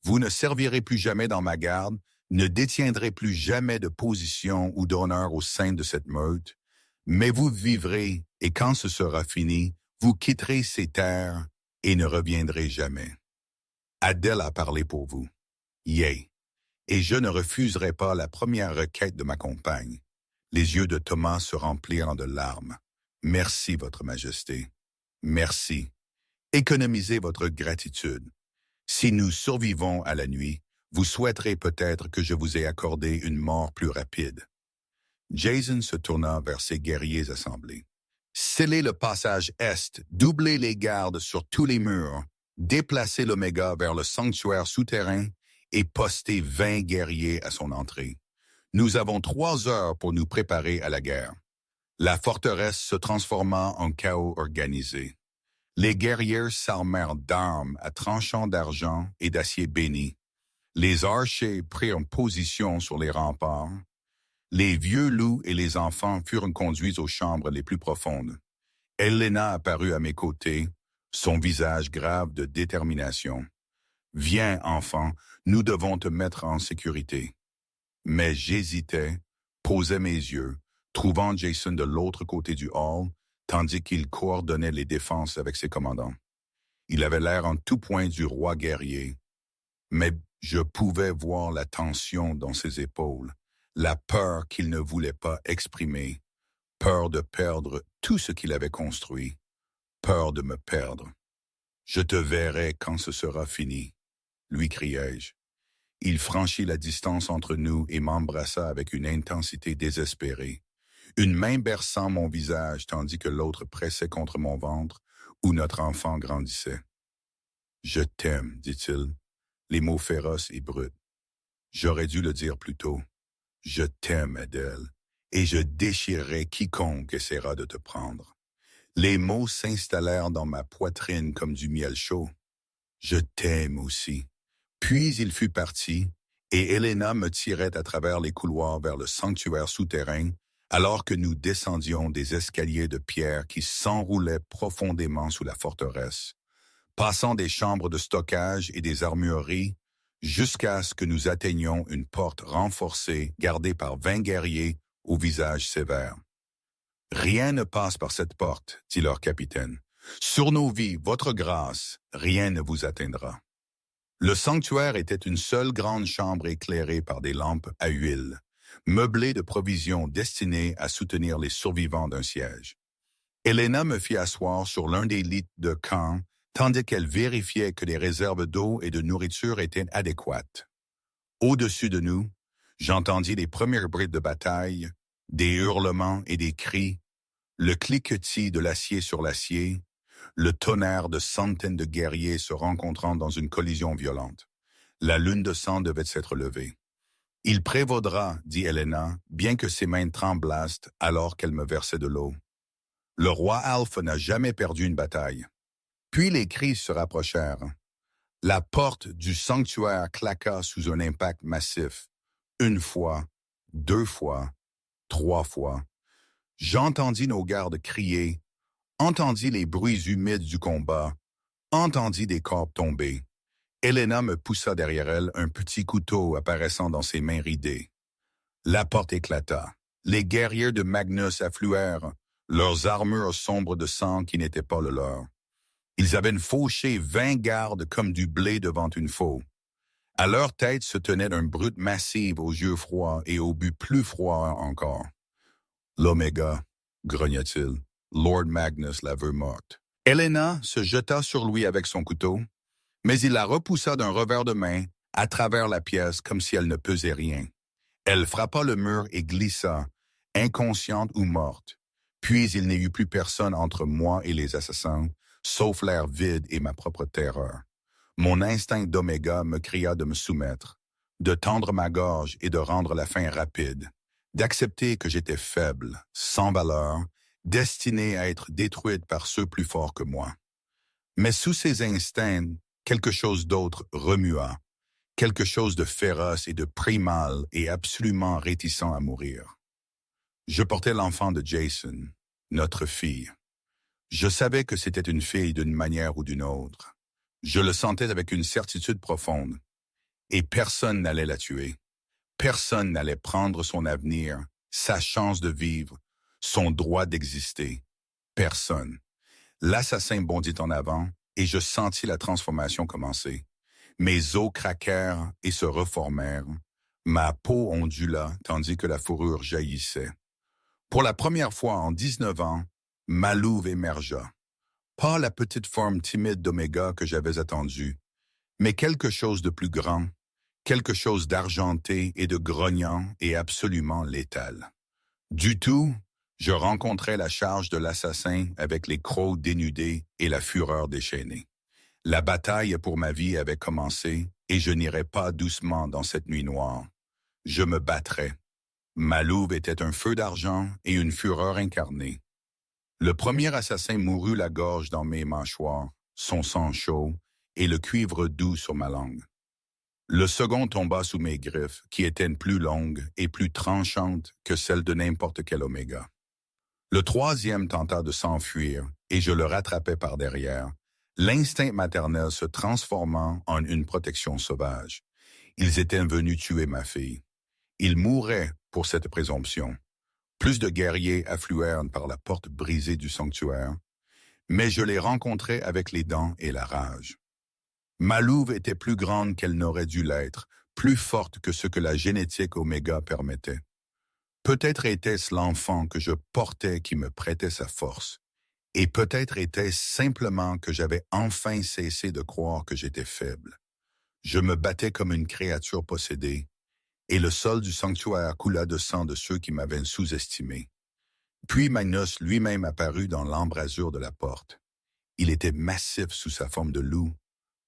Vous ne servirez plus jamais dans ma garde, ne détiendrez plus jamais de position ou d'honneur au sein de cette meute, mais vous vivrez, et quand ce sera fini, vous quitterez ces terres et ne reviendrez jamais. Adèle a parlé pour vous. Yay. Et je ne refuserai pas la première requête de ma compagne. Les yeux de Thomas se remplirent de larmes. Merci, Votre Majesté. Merci. Économisez votre gratitude. Si nous survivons à la nuit, vous souhaiterez peut-être que je vous ai accordé une mort plus rapide. Jason se tourna vers ses guerriers assemblés. Scellez le passage est, doublez les gardes sur tous les murs, déplacez l'Oméga vers le sanctuaire souterrain et postez 20 guerriers à son entrée. Nous avons 3 heures pour nous préparer à la guerre. La forteresse se transforma en chaos organisé. Les guerriers s'armèrent d'armes à tranchants d'argent et d'acier béni. Les archers prirent position sur les remparts. Les vieux loups et les enfants furent conduits aux chambres les plus profondes. Helena apparut à mes côtés, son visage grave de détermination. « Viens, enfant, nous devons te mettre en sécurité. » Mais j'hésitais, posais mes yeux, trouvant Jason de l'autre côté du hall, tandis qu'il coordonnait les défenses avec ses commandants. Il avait l'air en tout point du roi guerrier, mais je pouvais voir la tension dans ses épaules, la peur qu'il ne voulait pas exprimer, peur de perdre tout ce qu'il avait construit, peur de me perdre. Je te verrai quand ce sera fini. lui criai-je. Il franchit la distance entre nous et m'embrassa avec une intensité désespérée, une main berçant mon visage tandis que l'autre pressait contre mon ventre où notre enfant grandissait. « Je t'aime, dit-il, les mots féroces et bruts. J'aurais dû le dire plus tôt. Je t'aime, Adèle, et je déchirerai quiconque essaiera de te prendre. Les mots s'installèrent dans ma poitrine comme du miel chaud. Je t'aime aussi. Puis il fut parti, et Helena me tirait à travers les couloirs vers le sanctuaire souterrain, alors que nous descendions des escaliers de pierre qui s'enroulaient profondément sous la forteresse, passant des chambres de stockage et des armureries, jusqu'à ce que nous atteignions une porte renforcée gardée par 20 guerriers au visage sévère. « Rien ne passe par cette porte, dit leur capitaine. Sur nos vies, votre grâce, rien ne vous atteindra. » Le sanctuaire était une seule grande chambre éclairée par des lampes à huile, meublée de provisions destinées à soutenir les survivants d'un siège. Helena me fit asseoir sur l'un des lits de camp, tandis qu'elle vérifiait que les réserves d'eau et de nourriture étaient adéquates. Au-dessus de nous, j'entendis les premiers bruits de bataille, des hurlements et des cris, le cliquetis de l'acier sur l'acier, le tonnerre de centaines de guerriers se rencontrant dans une collision violente. La lune de sang devait s'être levée. « Il prévaudra, dit Helena, bien que ses mains tremblassent alors qu'elle me versait de l'eau. Le roi Alpha n'a jamais perdu une bataille. » Puis les cris se rapprochèrent. La porte du sanctuaire claqua sous un impact massif. Une fois, 2 fois, 3 fois. J'entendis nos gardes crier, entendis les bruits humides du combat, entendis des corps tomber. Helena me poussa derrière elle, un petit couteau apparaissant dans ses mains ridées. La porte éclata. Les guerriers de Magnus affluèrent, leurs armures sombres de sang qui n'étaient pas le leur. Ils avaient fauché 20 gardes comme du blé devant une faux. À leur tête se tenait un brute massive aux yeux froids et au but plus froid encore. « L'Oméga, grogna-t-il, Lord Magnus la veut morte. » Helena se jeta sur lui avec son couteau, mais il la repoussa d'un revers de main à travers la pièce comme si elle ne pesait rien. Elle frappa le mur et glissa, inconsciente ou morte. Puis il n'y eut plus personne entre moi et les assassins, sauf l'air vide et ma propre terreur. Mon instinct d'Oméga me cria de me soumettre, de tendre ma gorge et de rendre la fin rapide, d'accepter que j'étais faible, sans valeur, destinée à être détruite par ceux plus forts que moi. Mais sous ces instincts, quelque chose d'autre remua, quelque chose de féroce et de primal et absolument réticent à mourir. Je portais l'enfant de Jason, notre fille. Je savais que c'était une fille d'une manière ou d'une autre. Je le sentais avec une certitude profonde. Et personne n'allait la tuer. Personne n'allait prendre son avenir, sa chance de vivre, son droit d'exister. Personne. L'assassin bondit en avant et je sentis la transformation commencer. Mes os craquèrent et se reformèrent. Ma peau ondula tandis que la fourrure jaillissait. Pour la première fois en 19 ans, ma louve émergea. Pas la petite forme timide d'Oméga que j'avais attendue, mais quelque chose de plus grand, quelque chose d'argenté et de grognant et absolument létal. Du tout, je rencontrais la charge de l'assassin avec les crocs dénudés et la fureur déchaînée. La bataille pour ma vie avait commencé et je n'irais pas doucement dans cette nuit noire. Je me battrais. Ma louve était un feu d'argent et une fureur incarnée. Le premier assassin mourut la gorge dans mes mâchoires, son sang chaud et le cuivre doux sur ma langue. Le second tomba sous mes griffes, qui étaient plus longues et plus tranchantes que celles de n'importe quel Oméga. Le troisième tenta de s'enfuir, et je le rattrapais par derrière, l'instinct maternel se transformant en une protection sauvage. Ils étaient venus tuer ma fille. Ils mouraient pour cette présomption. Plus de guerriers affluèrent par la porte brisée du sanctuaire, mais je les rencontrais avec les dents et la rage. Ma louve était plus grande qu'elle n'aurait dû l'être, plus forte que ce que la génétique Oméga permettait. Peut-être était-ce l'enfant que je portais qui me prêtait sa force, et peut-être était-ce simplement que j'avais enfin cessé de croire que j'étais faible. Je me battais comme une créature possédée, et le sol du sanctuaire coula de sang de ceux qui m'avaient sous-estimé. Puis Magnus lui-même apparut dans l'embrasure de la porte. Il était massif sous sa forme de loup,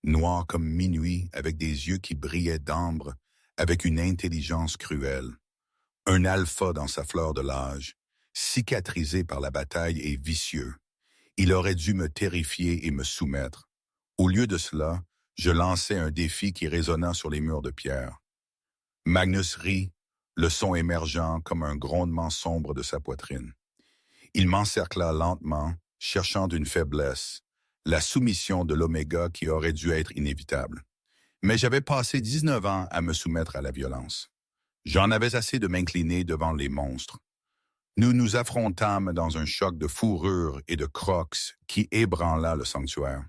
noir comme minuit, avec des yeux qui brillaient d'ambre, avec une intelligence cruelle. Un alpha dans sa fleur de l'âge, cicatrisé par la bataille et vicieux. Il aurait dû me terrifier et me soumettre. Au lieu de cela, je lançai un défi qui résonna sur les murs de pierre. Magnus rit, le son émergeant comme un grondement sombre de sa poitrine. Il m'encercla lentement, cherchant d'une faiblesse, la soumission de l'oméga qui aurait dû être inévitable. Mais j'avais passé 19 ans à me soumettre à la violence. J'en avais assez de m'incliner devant les monstres. Nous nous affrontâmes dans un choc de fourrure et de crocs qui ébranla le sanctuaire.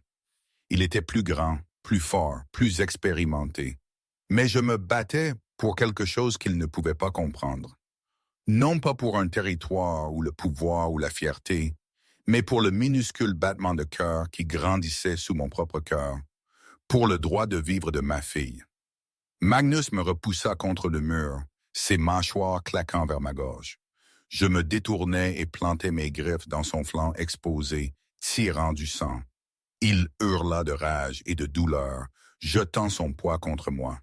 Il était plus grand, plus fort, plus expérimenté. Mais je me battais pour quelque chose qu'il ne pouvait pas comprendre. Non pas pour un territoire ou le pouvoir ou la fierté, mais pour le minuscule battement de cœur qui grandissait sous mon propre cœur, pour le droit de vivre de ma fille. Magnus me repoussa contre le mur, ses mâchoires claquant vers ma gorge. Je me détournai et plantai mes griffes dans son flanc exposé, tirant du sang. Il hurla de rage et de douleur, jetant son poids contre moi.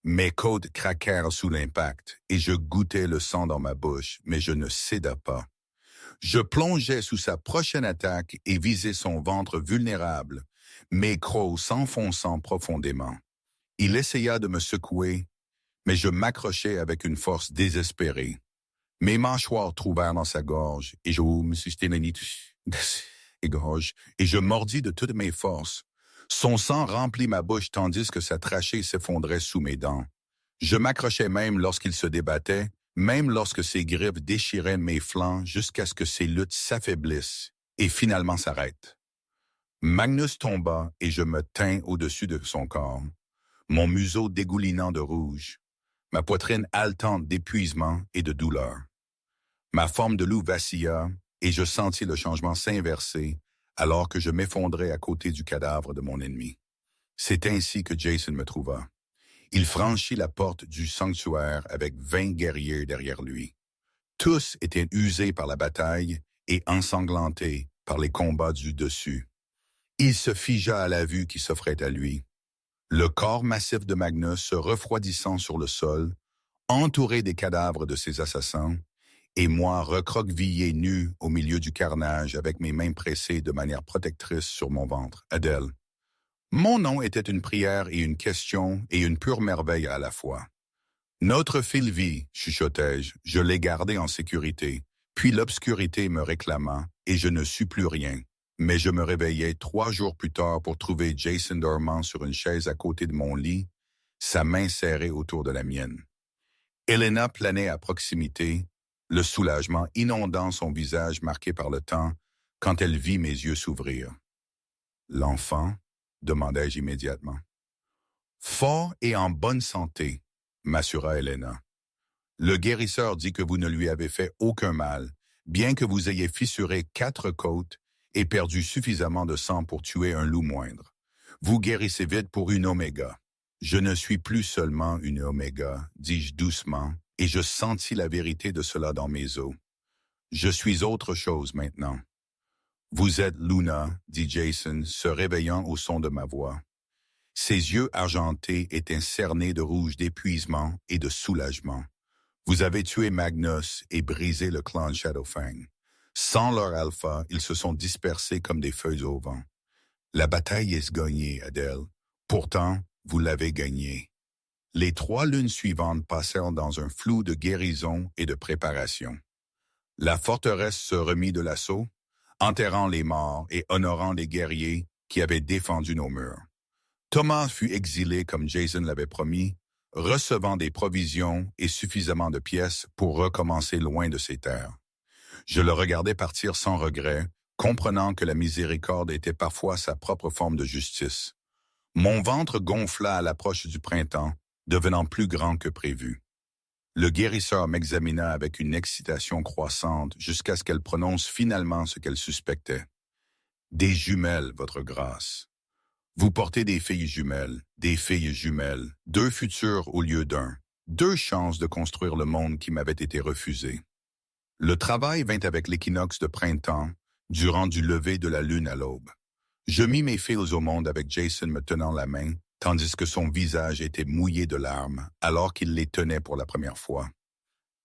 Mes côtes craquèrent sous l'impact, et je goûtais le sang dans ma bouche, mais je ne céda pas. Je plongeai sous sa prochaine attaque et visai son ventre vulnérable, mes crocs s'enfonçant profondément. Il essaya de me secouer, mais je m'accrochai avec une force désespérée. Mes mâchoires trouvèrent dans sa gorge, et je mordis de toutes mes forces. Son sang remplit ma bouche tandis que sa trachée s'effondrait sous mes dents. Je m'accrochais même lorsqu'il se débattait, même lorsque ses griffes déchiraient mes flancs jusqu'à ce que ses luttes s'affaiblissent et finalement s'arrêtent. Magnus tomba et je me tins au-dessus de son corps, mon museau dégoulinant de rouge, ma poitrine haletante d'épuisement et de douleur. Ma forme de loup vacilla et je sentis le changement s'inverser alors que je m'effondrais à côté du cadavre de mon ennemi. C'est ainsi que Jason me trouva. Il franchit la porte du sanctuaire avec 20 guerriers derrière lui. Tous étaient usés par la bataille et ensanglantés par les combats du dessus. Il se figea à la vue qui s'offrait à lui. Le corps massif de Magnus se refroidissant sur le sol, entouré des cadavres de ses assassins, et moi recroquevillé nu au milieu du carnage avec mes mains pressées de manière protectrice sur mon ventre. Adèle. Mon nom était une prière et une question et une pure merveille à la fois. Notre fille vit, chuchotai-je, je l'ai gardé en sécurité, puis l'obscurité me réclama et je ne sus plus rien. Mais je me réveillai 3 jours plus tard pour trouver Jason dormant sur une chaise à côté de mon lit, sa main serrée autour de la mienne. Elena planait à proximité, le soulagement inondant son visage marqué par le temps quand elle vit mes yeux s'ouvrir. L'enfant, demandai-je immédiatement. Fort et en bonne santé, m'assura Elena. Le guérisseur dit que vous ne lui avez fait aucun mal, bien que vous ayez fissuré 4 côtes et perdu suffisamment de sang pour tuer un loup moindre. Vous guérissez vite pour une oméga. Je ne suis plus seulement une oméga, dis-je doucement, et je sentis la vérité de cela dans mes os. Je suis autre chose maintenant. Vous êtes Luna, dit Jason, se réveillant au son de ma voix. Ses yeux argentés étaient cernés de rouge d'épuisement et de soulagement. Vous avez tué Magnus et brisé le clan de Shadowfang. Sans leur alpha, ils se sont dispersés comme des feuilles au vent. La bataille est gagnée, Adèle. Pourtant, vous l'avez gagnée. Les 3 lunes suivantes passèrent dans un flou de guérison et de préparation. La forteresse se remit de l'assaut, enterrant les morts et honorant les guerriers qui avaient défendu nos murs. Thomas fut exilé comme Jason l'avait promis, recevant des provisions et suffisamment de pièces pour recommencer loin de ses terres. Je le regardais partir sans regret, comprenant que la miséricorde était parfois sa propre forme de justice. Mon ventre gonfla à l'approche du printemps, devenant plus grand que prévu. Le guérisseur m'examina avec une excitation croissante jusqu'à ce qu'elle prononce finalement ce qu'elle suspectait. « Des jumelles, votre grâce. » Vous portez des filles jumelles, deux futurs au lieu d'un, deux chances de construire le monde qui m'avait été refusé. Le travail vint avec l'équinoxe de printemps, durant du lever de la lune à l'aube. Je mis mes fils au monde avec Jason me tenant la main, tandis que son visage était mouillé de larmes, alors qu'il les tenait pour la première fois.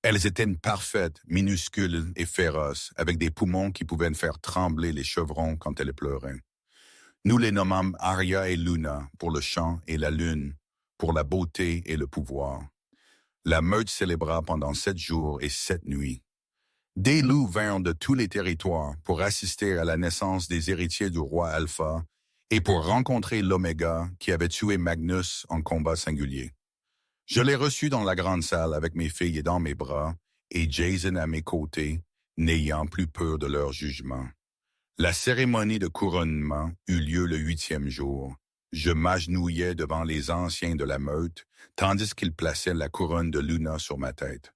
Elles étaient parfaites, minuscules et féroces, avec des poumons qui pouvaient faire trembler les chevrons quand elles pleuraient. Nous les nommâmes Arya et Luna pour le chant et la lune, pour la beauté et le pouvoir. La meute célébra pendant 7 jours et 7 nuits. Des loups vinrent de tous les territoires pour assister à la naissance des héritiers du roi Alpha et pour rencontrer l'Oméga qui avait tué Magnus en combat singulier. Je les reçus dans la grande salle avec mes filles dans mes bras et Jason à mes côtés, n'ayant plus peur de leur jugement. La cérémonie de couronnement eut lieu le 8e jour. Je m'agenouillais devant les anciens de la meute, tandis qu'ils plaçaient la couronne de Luna sur ma tête.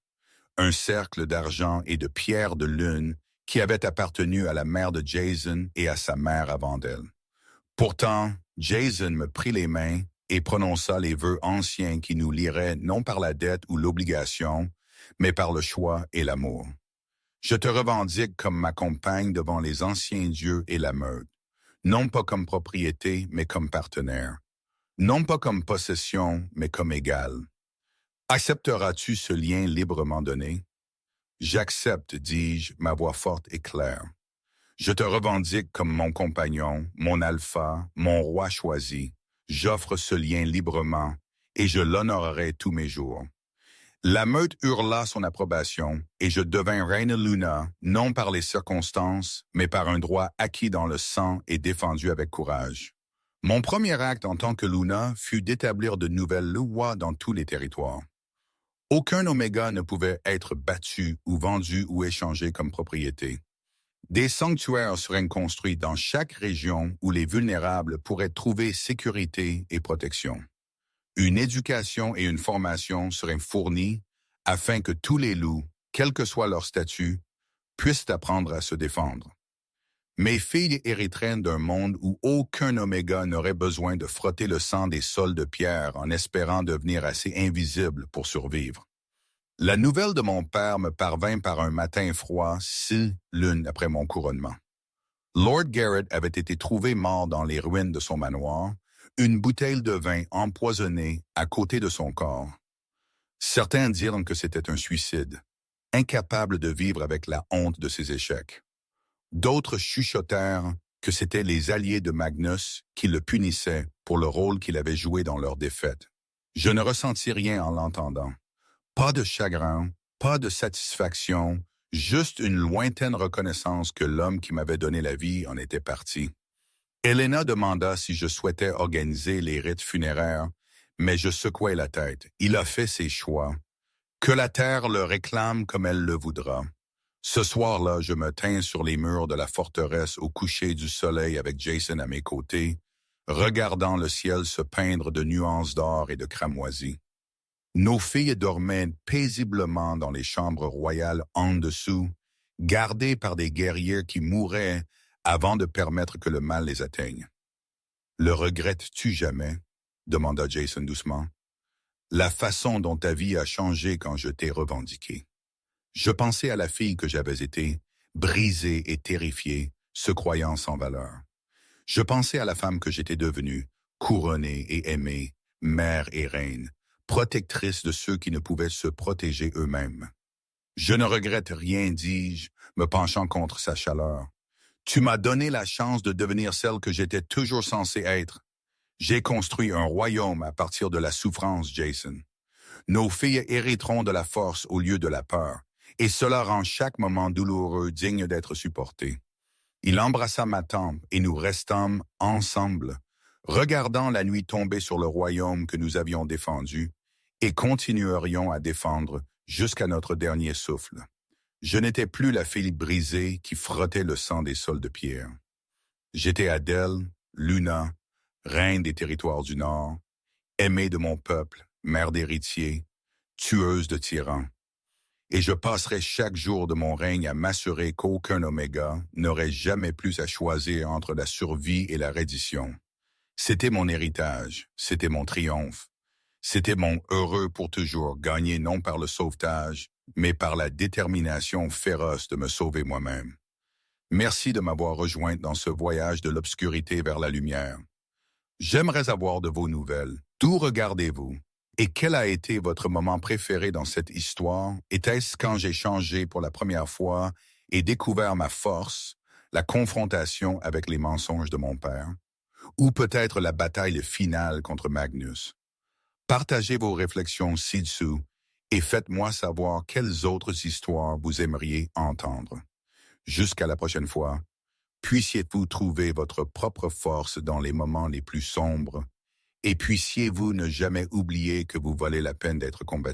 Un cercle d'argent et de pierres de lune qui avait appartenu à la mère de Jason et à sa mère avant d'elle. Pourtant, Jason me prit les mains et prononça les vœux anciens qui nous lieraient non par la dette ou l'obligation, mais par le choix et l'amour. Je te revendique comme ma compagne devant les anciens dieux et la meute, non pas comme propriété, mais comme partenaire, non pas comme possession, mais comme égal. Accepteras-tu ce lien librement donné? J'accepte, dis-je, ma voix forte et claire. Je te revendique comme mon compagnon, mon alpha, mon roi choisi. J'offre ce lien librement et je l'honorerai tous mes jours. La meute hurla son approbation et je devins reine Luna, non par les circonstances, mais par un droit acquis dans le sang et défendu avec courage. Mon premier acte en tant que Luna fut d'établir de nouvelles lois dans tous les territoires. Aucun Oméga ne pouvait être battu ou vendu ou échangé comme propriété. Des sanctuaires seraient construits dans chaque région où les vulnérables pourraient trouver sécurité et protection. Une éducation et une formation seraient fournies afin que tous les loups, quel que soit leur statut, puissent apprendre à se défendre. Mes filles hériteraient d'un monde où aucun Oméga n'aurait besoin de frotter le sang des sols de pierre en espérant devenir assez invisible pour survivre. La nouvelle de mon père me parvint par un matin froid, 6 lunes après mon couronnement. Lord Garrett avait été trouvé mort dans les ruines de son manoir, une bouteille de vin empoisonnée à côté de son corps. Certains dirent que c'était un suicide, incapable de vivre avec la honte de ses échecs. D'autres chuchotèrent que c'étaient les alliés de Magnus qui le punissaient pour le rôle qu'il avait joué dans leur défaite. Je ne ressentis rien en l'entendant. Pas de chagrin, pas de satisfaction, juste une lointaine reconnaissance que l'homme qui m'avait donné la vie en était parti. Helena demanda si je souhaitais organiser les rites funéraires, mais je secouai la tête. Il a fait ses choix. Que la terre le réclame comme elle le voudra. Ce soir-là, je me tins sur les murs de la forteresse au coucher du soleil avec Jason à mes côtés, regardant le ciel se peindre de nuances d'or et de cramoisie. Nos filles dormaient paisiblement dans les chambres royales en dessous, gardées par des guerriers qui mouraient avant de permettre que le mal les atteigne. « Le regrettes-tu jamais? » demanda Jason doucement. « La façon dont ta vie a changé quand je t'ai revendiqué. » Je pensais à la fille que j'avais été, brisée et terrifiée, se croyant sans valeur. Je pensais à la femme que j'étais devenue, couronnée et aimée, mère et reine, protectrice de ceux qui ne pouvaient se protéger eux-mêmes. Je ne regrette rien, dis-je, me penchant contre sa chaleur. Tu m'as donné la chance de devenir celle que j'étais toujours censée être. J'ai construit un royaume à partir de la souffrance, Jason. Nos filles hériteront de la force au lieu de la peur, et cela rend chaque moment douloureux digne d'être supporté. Il embrassa ma tempe et nous restâmes ensemble, regardant la nuit tomber sur le royaume que nous avions défendu, et continuerions à défendre jusqu'à notre dernier souffle. Je n'étais plus la fille brisée qui frottait le sang des sols de pierre. J'étais Adèle, Luna, reine des territoires du Nord, aimée de mon peuple, mère d'héritiers, tueuse de tyrans. Et je passerai chaque jour de mon règne à m'assurer qu'aucun Oméga n'aurait jamais plus à choisir entre la survie et la reddition. C'était mon héritage, c'était mon triomphe, c'était mon heureux pour toujours, gagné non par le sauvetage, mais par la détermination féroce de me sauver moi-même. Merci de m'avoir rejoint dans ce voyage de l'obscurité vers la lumière. J'aimerais avoir de vos nouvelles. D'où regardez-vous? Et quel a été votre moment préféré dans cette histoire? Était-ce quand j'ai changé pour la première fois et découvert ma force, la confrontation avec les mensonges de mon père? Ou peut-être la bataille finale contre Magnus? Partagez vos réflexions ci-dessous et faites-moi savoir quelles autres histoires vous aimeriez entendre. Jusqu'à la prochaine fois, puissiez-vous trouver votre propre force dans les moments les plus sombres et puissiez-vous ne jamais oublier que vous valez la peine d'être combattu.